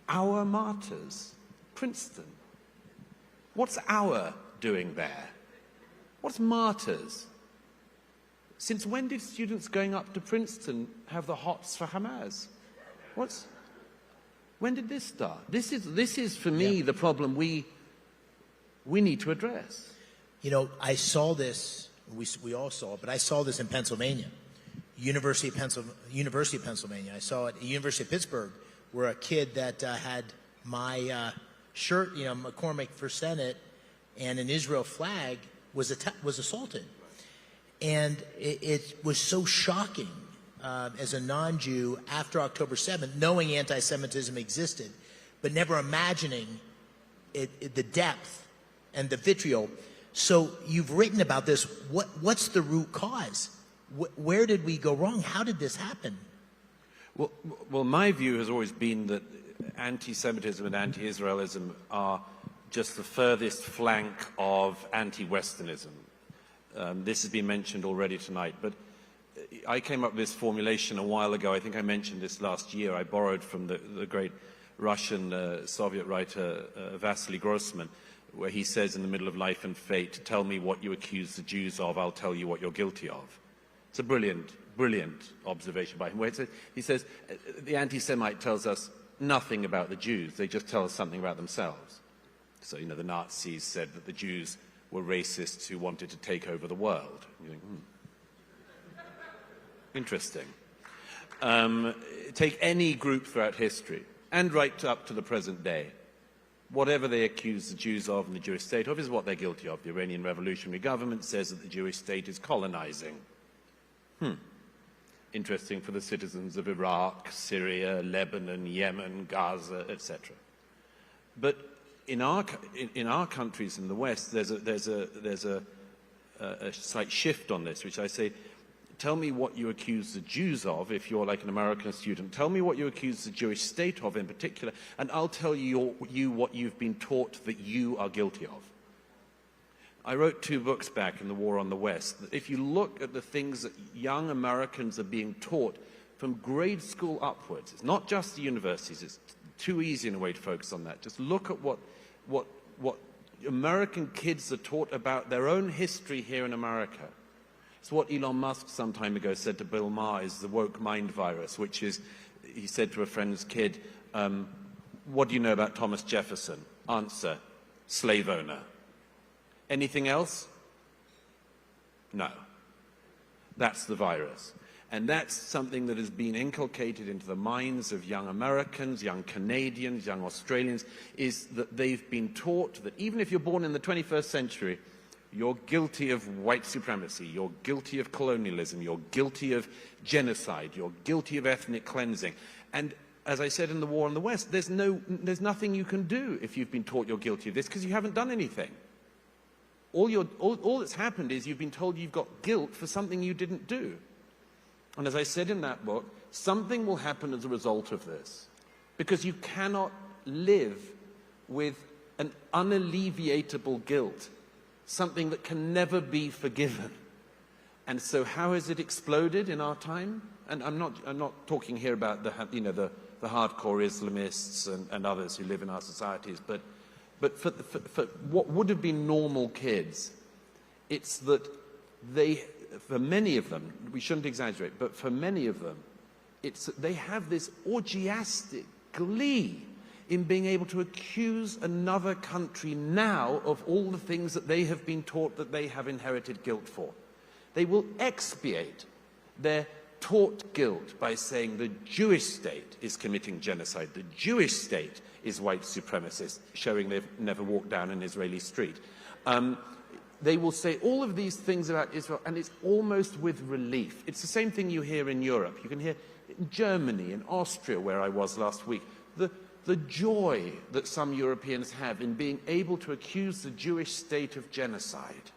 Our martyrs. Princeton. What's our doing there? What's martyrs? Since when did students going up to Princeton have the hots for Hamas? When did this start? This is for me the problem we need to address. You know, I saw this, we all saw it, but I saw this in Pennsylvania, University of Pennsylvania. I saw it at University of Pittsburgh, where a kid that had my shirt, McCormick for Senate, and an Israel flag was assaulted. And it was so shocking as a non-Jew after October 7th, knowing anti-Semitism existed, but never imagining the depth and the vitriol. So you've written about this. What's the root cause? Where did we go wrong? How did this happen? Well, my view has always been that anti-Semitism and anti-Israelism are just the furthest flank of anti-Westernism. This has been mentioned already tonight, but I came up with this formulation a while ago. I think I mentioned this last year. I borrowed from the great Russian Soviet writer Vasily Grossman, where he says in the middle of Life and Fate, "Tell me what you accuse the Jews of, I'll tell you what you're guilty of." It's a brilliant, brilliant observation by him. Where he says, the anti-Semite tells us nothing about the Jews. They just tell us something about themselves. So, the Nazis said that the Jews were racists who wanted to take over the world. You think, interesting. Take any group throughout history, and right up to the present day. Whatever they accuse the Jews of and the Jewish state of is what they're guilty of. The Iranian revolutionary government says that the Jewish state is colonizing. Interesting for the citizens of Iraq, Syria, Lebanon, Yemen, Gaza, etc. But in our countries in the West, there's a slight shift on this, which I say, tell me what you accuse the Jews of, if you're like an American student. Tell me what you accuse the Jewish state of in particular, and I'll tell you what you've been taught that you are guilty of. I wrote 2 books back in the War on the West. If you look at the things that young Americans are being taught from grade school upwards, it's not just the universities, it's too easy in a way to focus on that. Just look at what American kids are taught about their own history here in America. It's what Elon Musk some time ago said to Bill Maher is the woke mind virus, which is, he said to a friend's kid, what do you know about Thomas Jefferson? Answer, slave owner. Anything else? No. That's the virus. And that's something that has been inculcated into the minds of young Americans, young Canadians, young Australians, is that they've been taught that even if you're born in the 21st century, you're guilty of white supremacy, you're guilty of colonialism, you're guilty of genocide, you're guilty of ethnic cleansing. And as I said in the War on the West, there's nothing you can do if you've been taught you're guilty of this because you haven't done anything. All that's happened is you've been told you've got guilt for something you didn't do. And as I said in that book, something will happen as a result of this, because you cannot live with an unalleviatable guilt, something that can never be forgiven. And so how has it exploded in our time? And I'm not talking here about the hardcore Islamists and others who live in our societies, but for what would have been normal kids, it's that for many of them, we shouldn't exaggerate, but for many of them, it's that they have this orgiastic glee in being able to accuse another country now of all the things that they have been taught that they have inherited guilt for. They will expiate their taught guilt by saying the Jewish state is committing genocide, the Jewish state is white supremacist, showing they've never walked down an Israeli street. They will say all of these things about Israel, and it's almost with relief. It's the same thing you hear in Europe. You can hear in Germany, in Austria, where I was last week, the joy that some Europeans have in being able to accuse the Jewish state of genocide.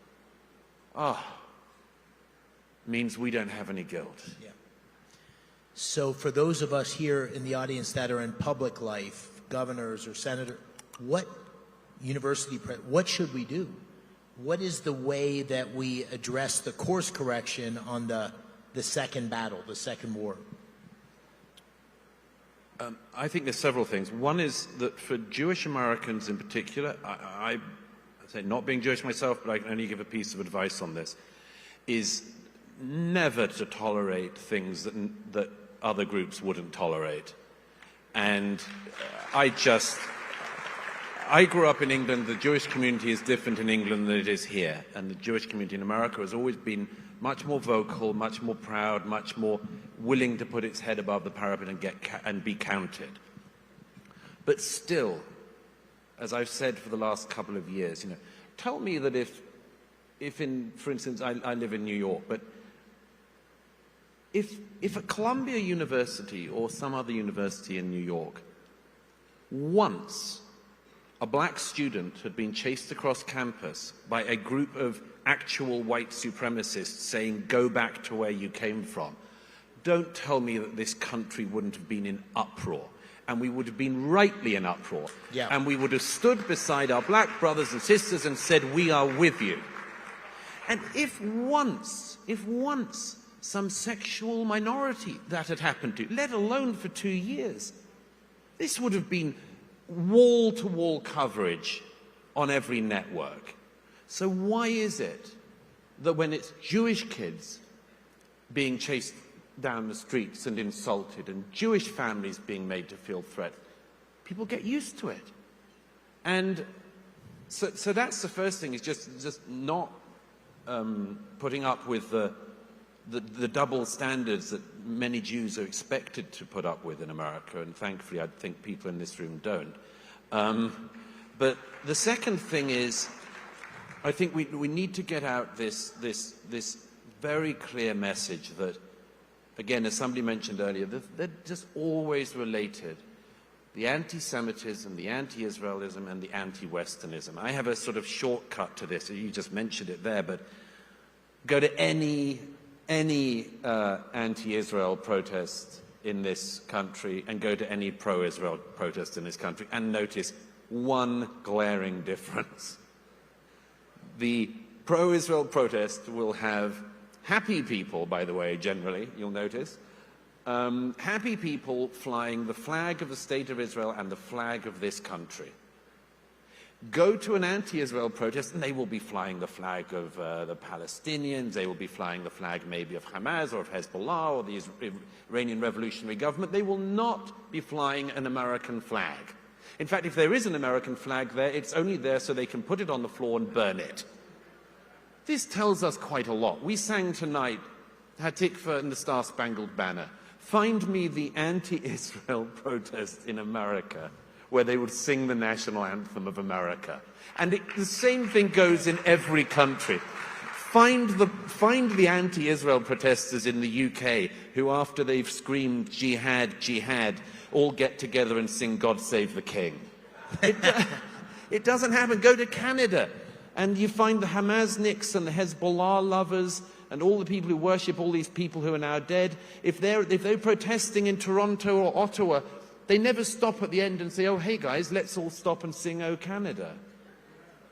Means we don't have any guilt. Yeah. So for those of us here in the audience that are in public life, governors or senators, what should we do? What is the way that we address the course correction on the second battle, the second war? I think there's several things. One is that for Jewish Americans in particular, I say not being Jewish myself, but I can only give a piece of advice on this, is never to tolerate things that other groups wouldn't tolerate. And I grew up in England. The Jewish community is different in England than it is here. And the Jewish community in America has always been much more vocal, much more proud, much more willing to put its head above the parapet and be counted. But still, as I've said for the last couple of years, tell me that if for instance, I live in New York, but if a Columbia University or some other university in New York, once a black student had been chased across campus by a group of actual white supremacists saying, go back to where you came from, don't tell me that this country wouldn't have been in uproar. And we would have been rightly in uproar. Yeah. And we would have stood beside our black brothers and sisters and said, we are with you. And if once some sexual minority that had happened to, let alone for 2 years, this would have been wall-to-wall coverage on every network. So why is it that when it's Jewish kids being chased down the streets and insulted and Jewish families being made to feel threatened, people get used to it? And So that's the first thing, is just not putting up with the double standards that many Jews are expected to put up with in America, and thankfully I think people in this room don't. But the second thing is, I think we need to get out this very clear message that, again, as somebody mentioned earlier, they're just always related. The anti-Semitism, the anti-Israelism, and the anti-Westernism. I have a sort of shortcut to this. You just mentioned it there, but go to any anti-Israel protest in this country and go to any pro-Israel protest in this country and notice one glaring difference. The pro-Israel protest will have happy people, by the way, generally, you'll notice, happy people flying the flag of the State of Israel and the flag of this country. Go to an anti-Israel protest and they will be flying the flag of the Palestinians, they will be flying the flag maybe of Hamas or of Hezbollah or the Iranian Revolutionary Government. They will not be flying an American flag. In fact, if there is an American flag there, it's only there so they can put it on the floor and burn it. This tells us quite a lot. We sang tonight, Hatikva and the Star-Spangled Banner. Find me the anti-Israel protest in America where they would sing the national anthem of America. And the same thing goes in every country. Find the anti-Israel protesters in the UK who, after they've screamed jihad, jihad, all get together and sing God Save the King. It doesn't happen. Go to Canada and you find the Hamasniks and the Hezbollah lovers and all the people who worship all these people who are now dead. If they're protesting in Toronto or Ottawa, they never stop at the end and say, oh, hey guys, let's all stop and sing Oh Canada.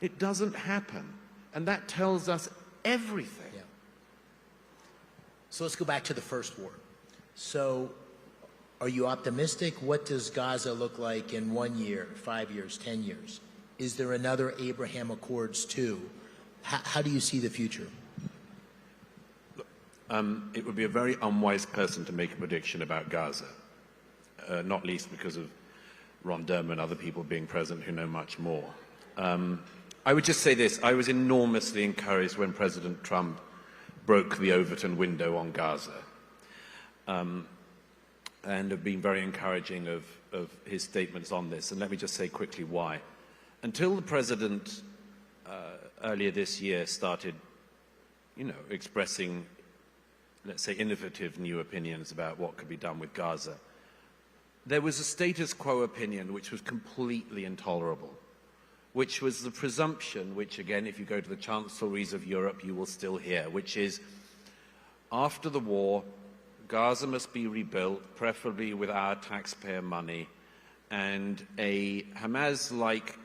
It doesn't happen. And that tells us everything. Yeah. So let's go back to the first war. So are you optimistic? What does Gaza look like in 1 year, 5 years, 10 years? Is there another Abraham Accords 2? How do you see the future? It would be a very unwise person to make a prediction about Gaza, not least because of Ron Dermer and other people being present who know much more. I would just say this. I was enormously encouraged when President Trump broke the Overton window on Gaza, and have been very encouraging of his statements on this. And let me just say quickly why. Until the President earlier this year started, expressing, let's say, innovative new opinions about what could be done with Gaza, there was a status quo opinion which was completely intolerable, which was the presumption, which again, if you go to the chancelleries of Europe, you will still hear, which is, after the war, Gaza must be rebuilt, preferably with our taxpayer money, and a Hamas-like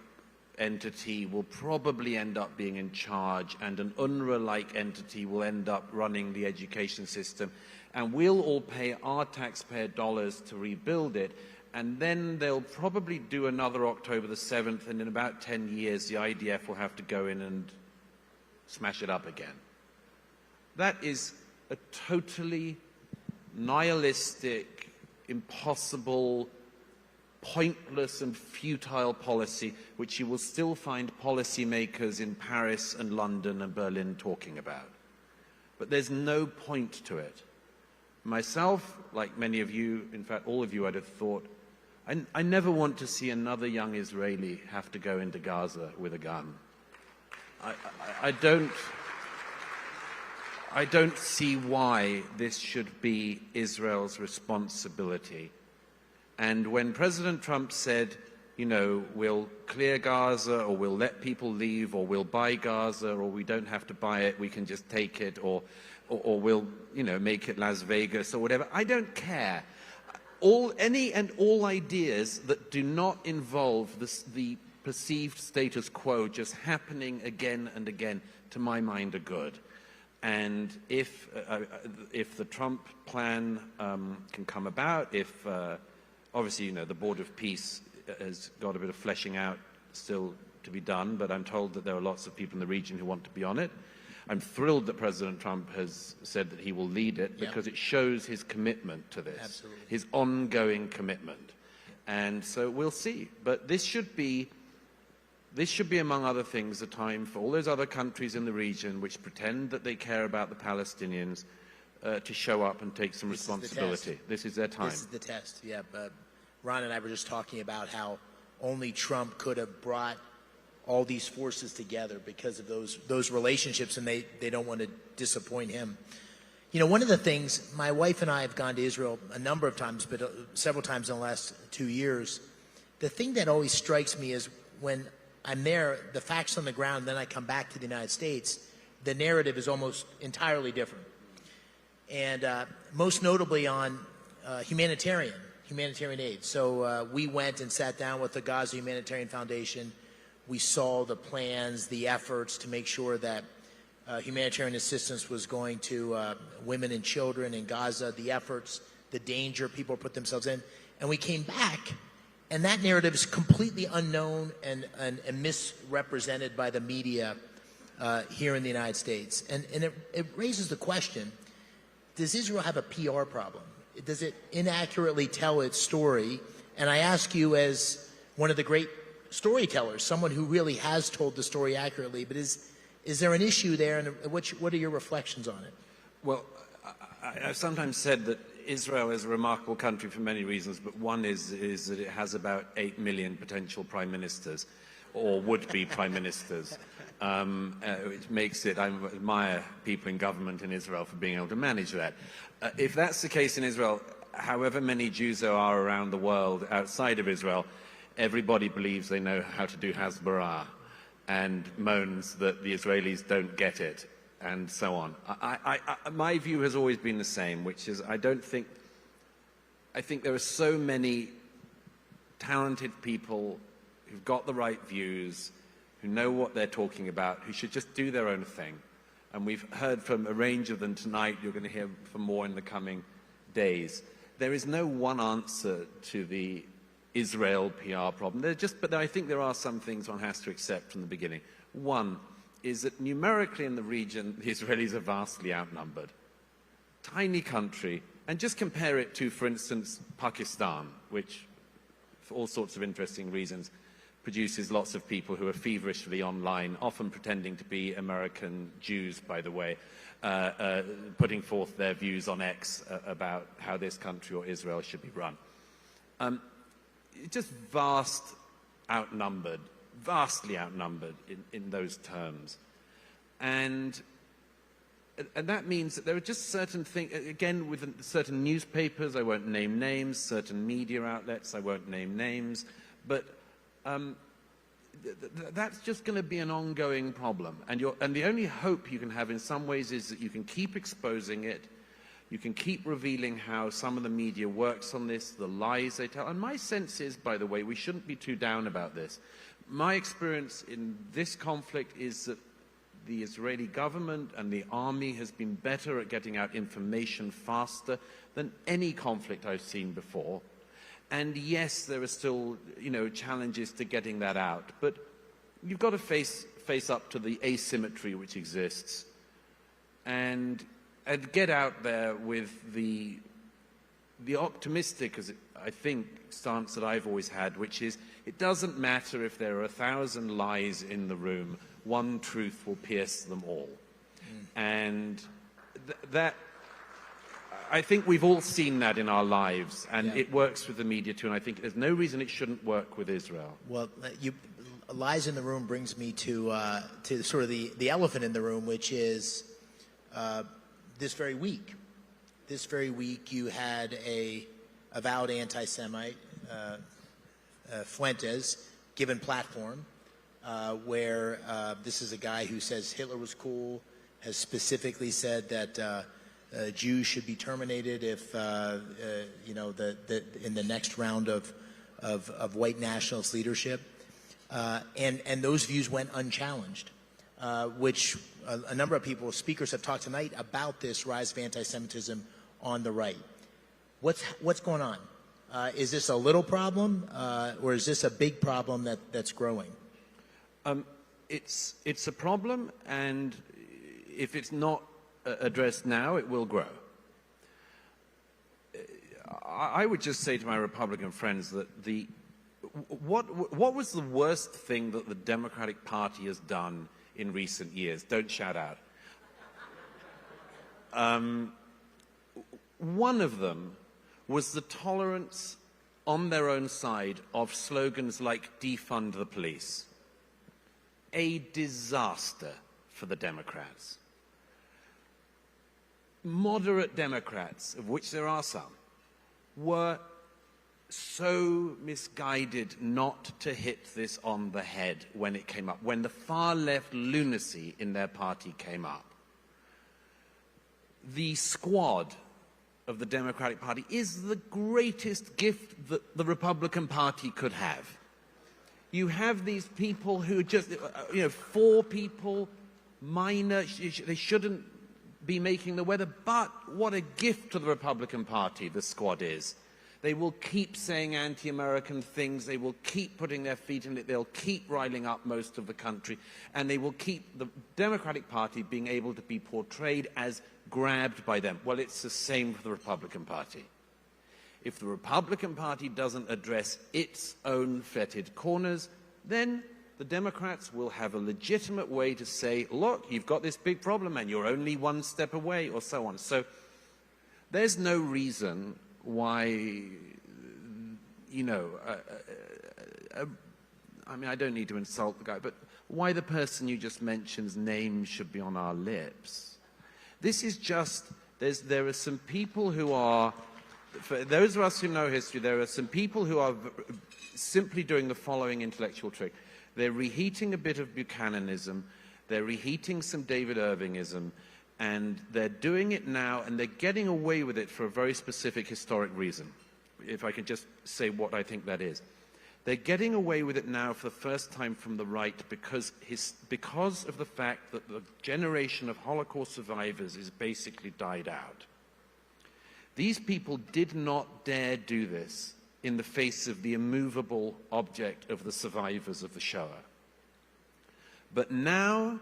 entity will probably end up being in charge, and an UNRWA-like entity will end up running the education system, and we'll all pay our taxpayer dollars to rebuild it, and then they'll probably do another October the 7th, and in about 10 years the IDF will have to go in and smash it up again. That is a totally nihilistic, impossible, pointless and futile policy, which you will still find policymakers in Paris and London and Berlin talking about. But there's no point to it. Myself, like many of you, in fact all of you, I'd have thought, I never want to see another young Israeli have to go into Gaza with a gun. I don't see why this should be Israel's responsibility. And when President Trump said, we'll clear Gaza, or we'll let people leave, or we'll buy Gaza, or we don't have to buy it, we can just take it, or we'll, make it Las Vegas, or whatever, I don't care. Any and all ideas that do not involve the perceived status quo just happening again and again, to my mind, are good. And if the Trump plan can come about, if obviously, the Board of Peace has got a bit of fleshing out still to be done, but I'm told that there are lots of people in the region who want to be on it. I'm thrilled that President Trump has said that he will lead it, because it shows his commitment to this, Absolutely. His ongoing commitment. And so we'll see. But this should be This should be, among other things, a time for all those other countries in the region which pretend that they care about the Palestinians to show up and take some responsibility. This is their time. This is the test, yeah. But Ron and I were just talking about how only Trump could have brought all these forces together because of those relationships, and they don't want to disappoint him. You know, one of the things, my wife and I have gone to Israel a number of times, but several times in the last 2 years. The thing that always strikes me is when I'm there, the facts on the ground, then I come back to the United States, the narrative is almost entirely different. And most notably on humanitarian aid. So we went and sat down with the Gaza Humanitarian Foundation. We saw the plans, the efforts to make sure that humanitarian assistance was going to women and children in Gaza, the efforts, the danger people put themselves in. And we came back, and that narrative is completely unknown and misrepresented by the media here in the United States. And it raises the question, does Israel have a PR problem? Does it inaccurately tell its story? And I ask you, as one of the great storytellers, someone who really has told the story accurately, but is there an issue there, and what are your reflections on it? Well, I've sometimes said that Israel is a remarkable country for many reasons, but one is that it has about 8 million potential prime ministers, or would-be prime ministers, which makes it, I admire people in government in Israel for being able to manage that. If that's the case in Israel, however many Jews there are around the world outside of Israel, everybody believes they know how to do Hasbara and moans that the Israelis don't get it, and so on. My view has always been the same, which is I think there are so many talented people who've got the right views, who know what they're talking about, who should just do their own thing. And we've heard from a range of them tonight. You're going to hear from more in the coming days. There is no one answer to the Israel PR problem. But I think there are some things one has to accept from the beginning. One is that numerically in the region, the Israelis are vastly outnumbered. Tiny country, and just compare it to, for instance, Pakistan, which, for all sorts of interesting reasons, produces lots of people who are feverishly online, often pretending to be American Jews, by the way, putting forth their views on X about how this country or Israel should be run. Just vastly outnumbered in those terms. And that means that there are just certain things, again, with certain newspapers, I won't name names, certain media outlets, I won't name names, but that's just going to be an ongoing problem. And the only hope you can have in some ways is that you can keep exposing it, you can keep revealing how some of the media works on this, the lies they tell. And my sense is, by the way, we shouldn't be too down about this. My experience in this conflict is that the Israeli government and the army has been better at getting out information faster than any conflict I've seen before. And yes, there are still, challenges to getting that out. But you've got to face up to the asymmetry which exists and get out there with the optimistic, I think, stance that I've always had, which is it doesn't matter if there are 1,000 lies in the room, one truth will pierce them all. And that, I think we've all seen that in our lives, and it works with the media too, and I think there's no reason it shouldn't work with Israel. Well, lies in the room brings me to sort of the elephant in the room, which is this very week. This very week you had a avowed anti-Semite, Fuentes, given platform, where this is a guy who says Hitler was cool, has specifically said that Jews should be terminated if, in the next round of white nationalist leadership. And those views went unchallenged, which a number of speakers have talked tonight about this rise of anti-Semitism on the right. What's going on? Is this a little problem, or is this a big problem that's growing? It's a problem, and if it's not addressed now, it will grow. I would just say to my Republican friends that the what was the worst thing that the Democratic Party has done in recent years? Don't shout out. One of them was the tolerance on their own side of slogans like defund the police. A disaster for the Democrats. Moderate Democrats, of which there are some, were so misguided not to hit this on the head when it came up, when the far-left lunacy in their party came up. The squad of the Democratic Party is the greatest gift that the Republican Party could have. You have these people who just, 4 people, minor, they shouldn't be making the weather, but what a gift to the Republican Party the squad is. They will keep saying anti-American things, they will keep putting their feet in it, they'll keep riling up most of the country, and they will keep the Democratic Party being able to be portrayed as grabbed by them. Well, it's the same for the Republican Party. If the Republican Party doesn't address its own fetid corners, then the Democrats will have a legitimate way to say, look, you've got this big problem and you're only one step away, or so on. So there's no reason why, I don't need to insult the guy, but why the person you just mentioned's name should be on our lips. This is just, there are some people who are, for those of us who know history, there are some people who are simply doing the following intellectual trick. They're reheating a bit of Buchananism, they're reheating some David Irvingism, and they're doing it now, and they're getting away with it for a very specific historic reason. If I could just say what I think that is. They're getting away with it now for the first time from the right because of the fact that the generation of Holocaust survivors is basically died out. These people did not dare do this in the face of the immovable object of the survivors of the Shoah. But now,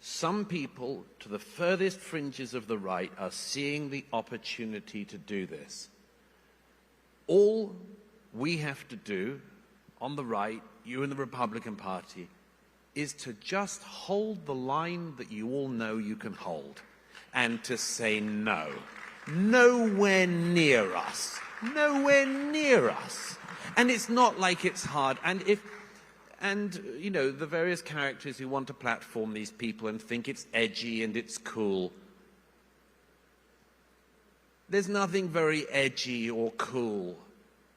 some people to the furthest fringes of the right are seeing the opportunity to do this. All we have to do on the right, you and the Republican Party, is to just hold the line that you all know you can hold and to say no. Nowhere near us. Nowhere near us. And it's not like it's hard. The various characters who want to platform these people and think it's edgy and it's cool. There's nothing very edgy or cool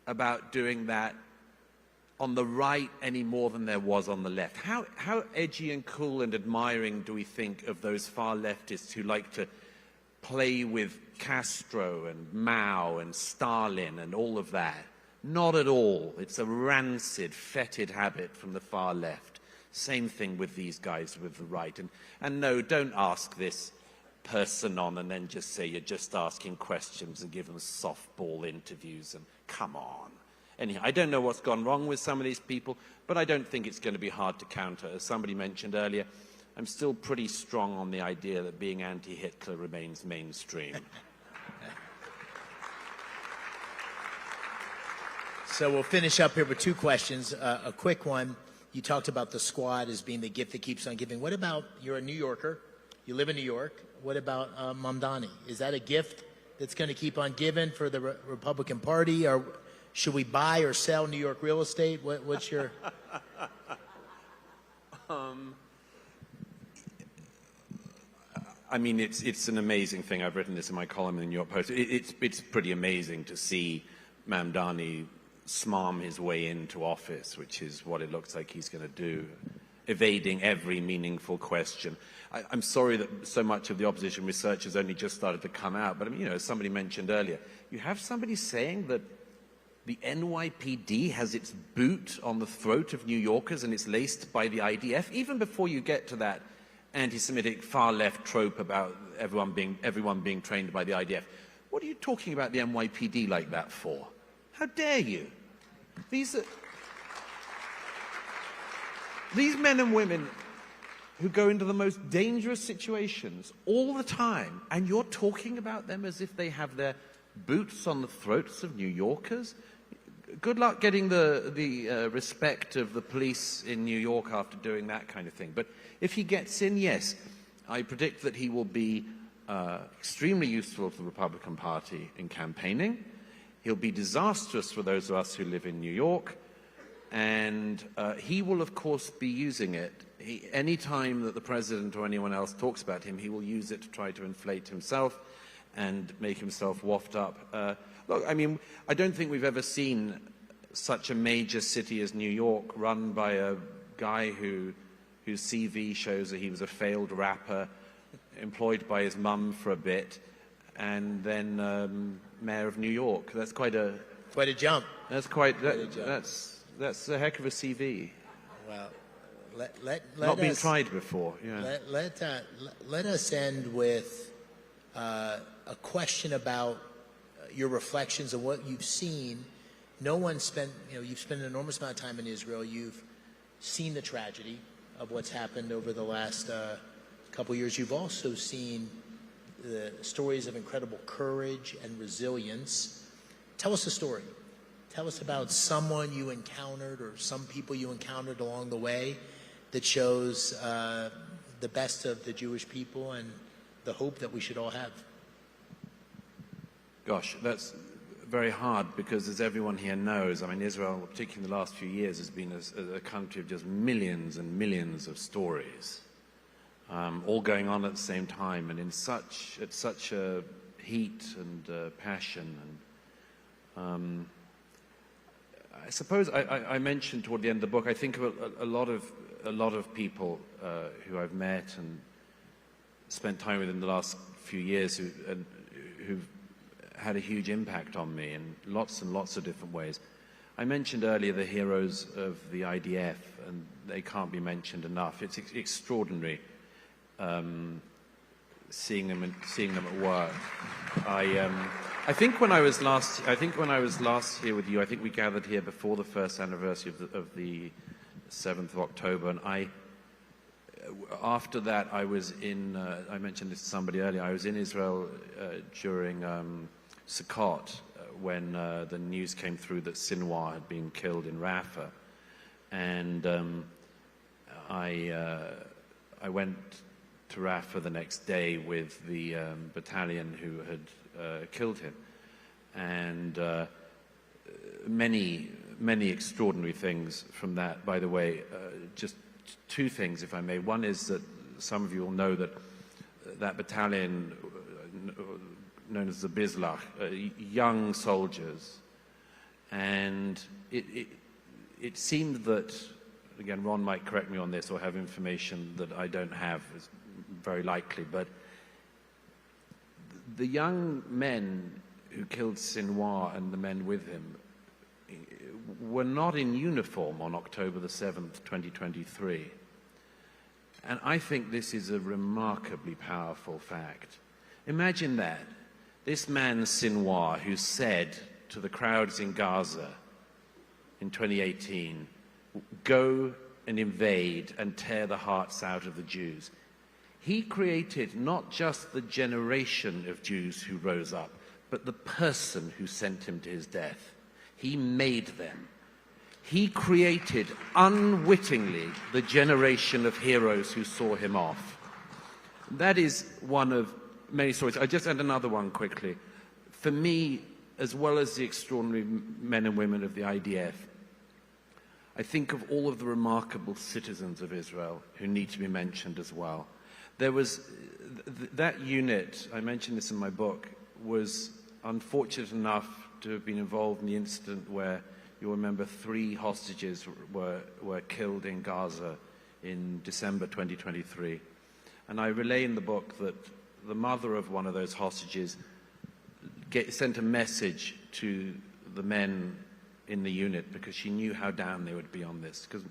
about doing that on the right any more than there was on the left. How edgy and cool and admiring do we think of those far leftists who like to play with Castro and Mao and Stalin and all of that? Not at all. It's a rancid, fetid habit from the far left. Same thing with these guys with the right. And no, don't ask this person on and then just say you're just asking questions and give them softball interviews and come on. Anyhow, I don't know what's gone wrong with some of these people, but I don't think it's going to be hard to counter. As somebody mentioned earlier, I'm still pretty strong on the idea that being anti-Hitler remains mainstream. So we'll finish up here with 2 questions. A quick one. You talked about the squad as being the gift that keeps on giving. What about, you're a New Yorker, you live in New York, what about Mamdani? Is that a gift that's going to keep on giving for the Republican Party? Or should we buy or sell New York real estate? What's your... I mean, it's an amazing thing. I've written this in my column in the New York Post. It's pretty amazing to see Mamdani smarm his way into office, which is what it looks like he's going to do, evading every meaningful question. I'm sorry that so much of the opposition research has only just started to come out, but I mean, as somebody mentioned earlier, you have somebody saying that the NYPD has its boot on the throat of New Yorkers and it's laced by the IDF, even before you get to that anti-Semitic far-left trope about everyone being trained by the IDF. What are you talking about the NYPD like that for? How dare you? These men and women who go into the most dangerous situations all the time, and you're talking about them as if they have their boots on the throats of New Yorkers? good luck getting the respect of the police in New York after doing that kind of thing. But if he gets in, yes, I predict that he will be extremely useful to the Republican Party in campaigning. He'll be disastrous for those of us who live in New York. And he will, of course, be using it. Any time that the president or anyone else talks about him, he will use it to try to inflate himself and make himself waft up. Look, I mean, I don't think we've ever seen such a major city as New York run by a guy whose CV shows that he was a failed rapper, employed by his mum for a bit, and then mayor of New York. That's quite a jump. That's that's a heck of a CV. Well, not been tried before. Yeah. Let us end with a question about your reflections on what you've seen. No one spent, you've spent an enormous amount of time in Israel. You've seen the tragedy of what's happened over the last couple years. You've also seen the stories of incredible courage and resilience. Tell us a story. Tell us about someone you encountered or some people you encountered along the way that shows the best of the Jewish people and the hope that we should all have. Gosh, that's very hard because, as everyone here knows, I mean, Israel, particularly in the last few years, has been a country of just millions and millions of stories, all going on at the same time and at such a heat and passion. And I suppose I mentioned toward the end of the book, I think of a lot of people who I've met and spent time with in the last few years who've had a huge impact on me in lots and lots of different ways. I mentioned earlier the heroes of the IDF, and they can't be mentioned enough. It's extraordinary seeing them at work. I think when I was last here with you, I think we gathered here before the first anniversary of the 7th of October, and after that I was in. I mentioned this to somebody earlier. I was in Israel during Sukkot when the news came through that Sinwar had been killed in Rafah, and I went to Rafah the next day with the battalion who had killed him, and many extraordinary things from that. By the way, just two things, if I may. One is that some of you will know that that battalion, known as the Bizlach, young soldiers, and it seemed that, again, Ron might correct me on this or have information that I don't have, is very likely, but the young men who killed Sinwar and the men with him were not in uniform on October the 7th, 2023. And I think this is a remarkably powerful fact. Imagine that. This man, Sinwar, who said to the crowds in Gaza in 2018, go and invade and tear the hearts out of the Jews. He created not just the generation of Jews who rose up, but the person who sent him to his death. He made them. He created unwittingly the generation of heroes who saw him off. That is one of many stories. I just add another one quickly. For me, as well as the extraordinary men and women of the IDF, I think of all of the remarkable citizens of Israel who need to be mentioned as well. There was that unit, I mentioned this in my book, was unfortunate enough to have been involved in the incident where, you'll remember, 3 hostages were killed in Gaza in December 2023. And I relay in the book that the mother of one of those hostages sent a message to the men in the unit because she knew how down they would be on this, because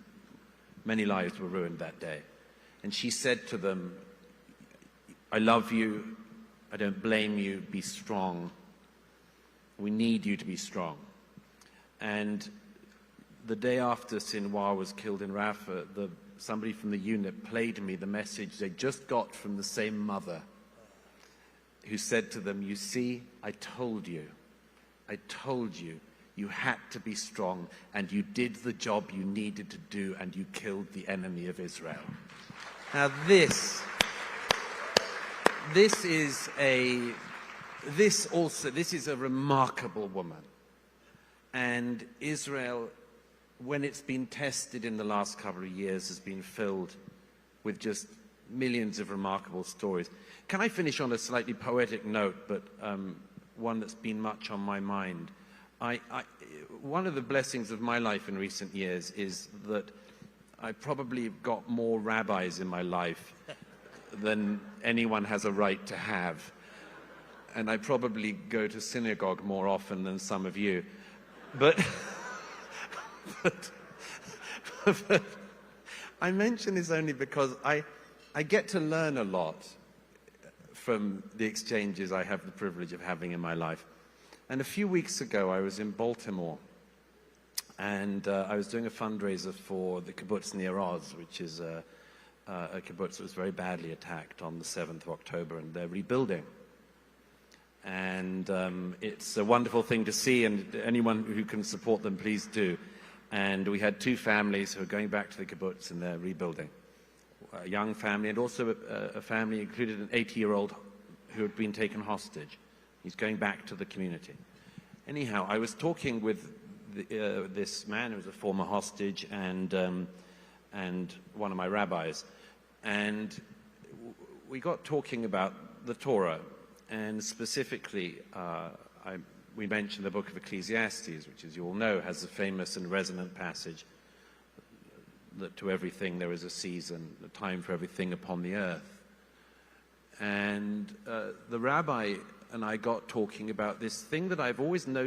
many lives were ruined that day. And she said to them, I love you, I don't blame you, be strong. We need you to be strong. And the day after Sinwar was killed in Rafah, somebody from the unit played me the message they just got from the same mother, who said to them, you see, I told you, You had to be strong, and you did the job you needed to do, and you killed the enemy of Israel. Now this is a remarkable woman. And Israel, when it's been tested in the last couple of years, has been filled with just millions of remarkable stories. Can I finish on a slightly poetic note, but one that's been much on my mind? One of the blessings of my life in recent years is that I probably got more rabbis in my life than anyone has a right to have. And I probably go to synagogue more often than some of you. But I mention this only because I get to learn a lot from the exchanges I have the privilege of having in my life. And a few weeks ago, I was in Baltimore, and I was doing a fundraiser for the kibbutz near Oz, which is a kibbutz that was very badly attacked on the 7th of October, and they're rebuilding. And it's a wonderful thing to see, and anyone who can support them, please do. And we had two families who are going back to the kibbutz, and they're rebuilding. A young family, and also a family included an 80-year-old who had been taken hostage. He's going back to the community. Anyhow, I was talking with this man who was a former hostage and one of my rabbis, and we got talking about the Torah, and specifically we mentioned the book of Ecclesiastes, which, as you all know, has a famous and resonant passage that to everything there is a season, a time for everything upon the earth. And the rabbi and I got talking about this thing that I've always noticed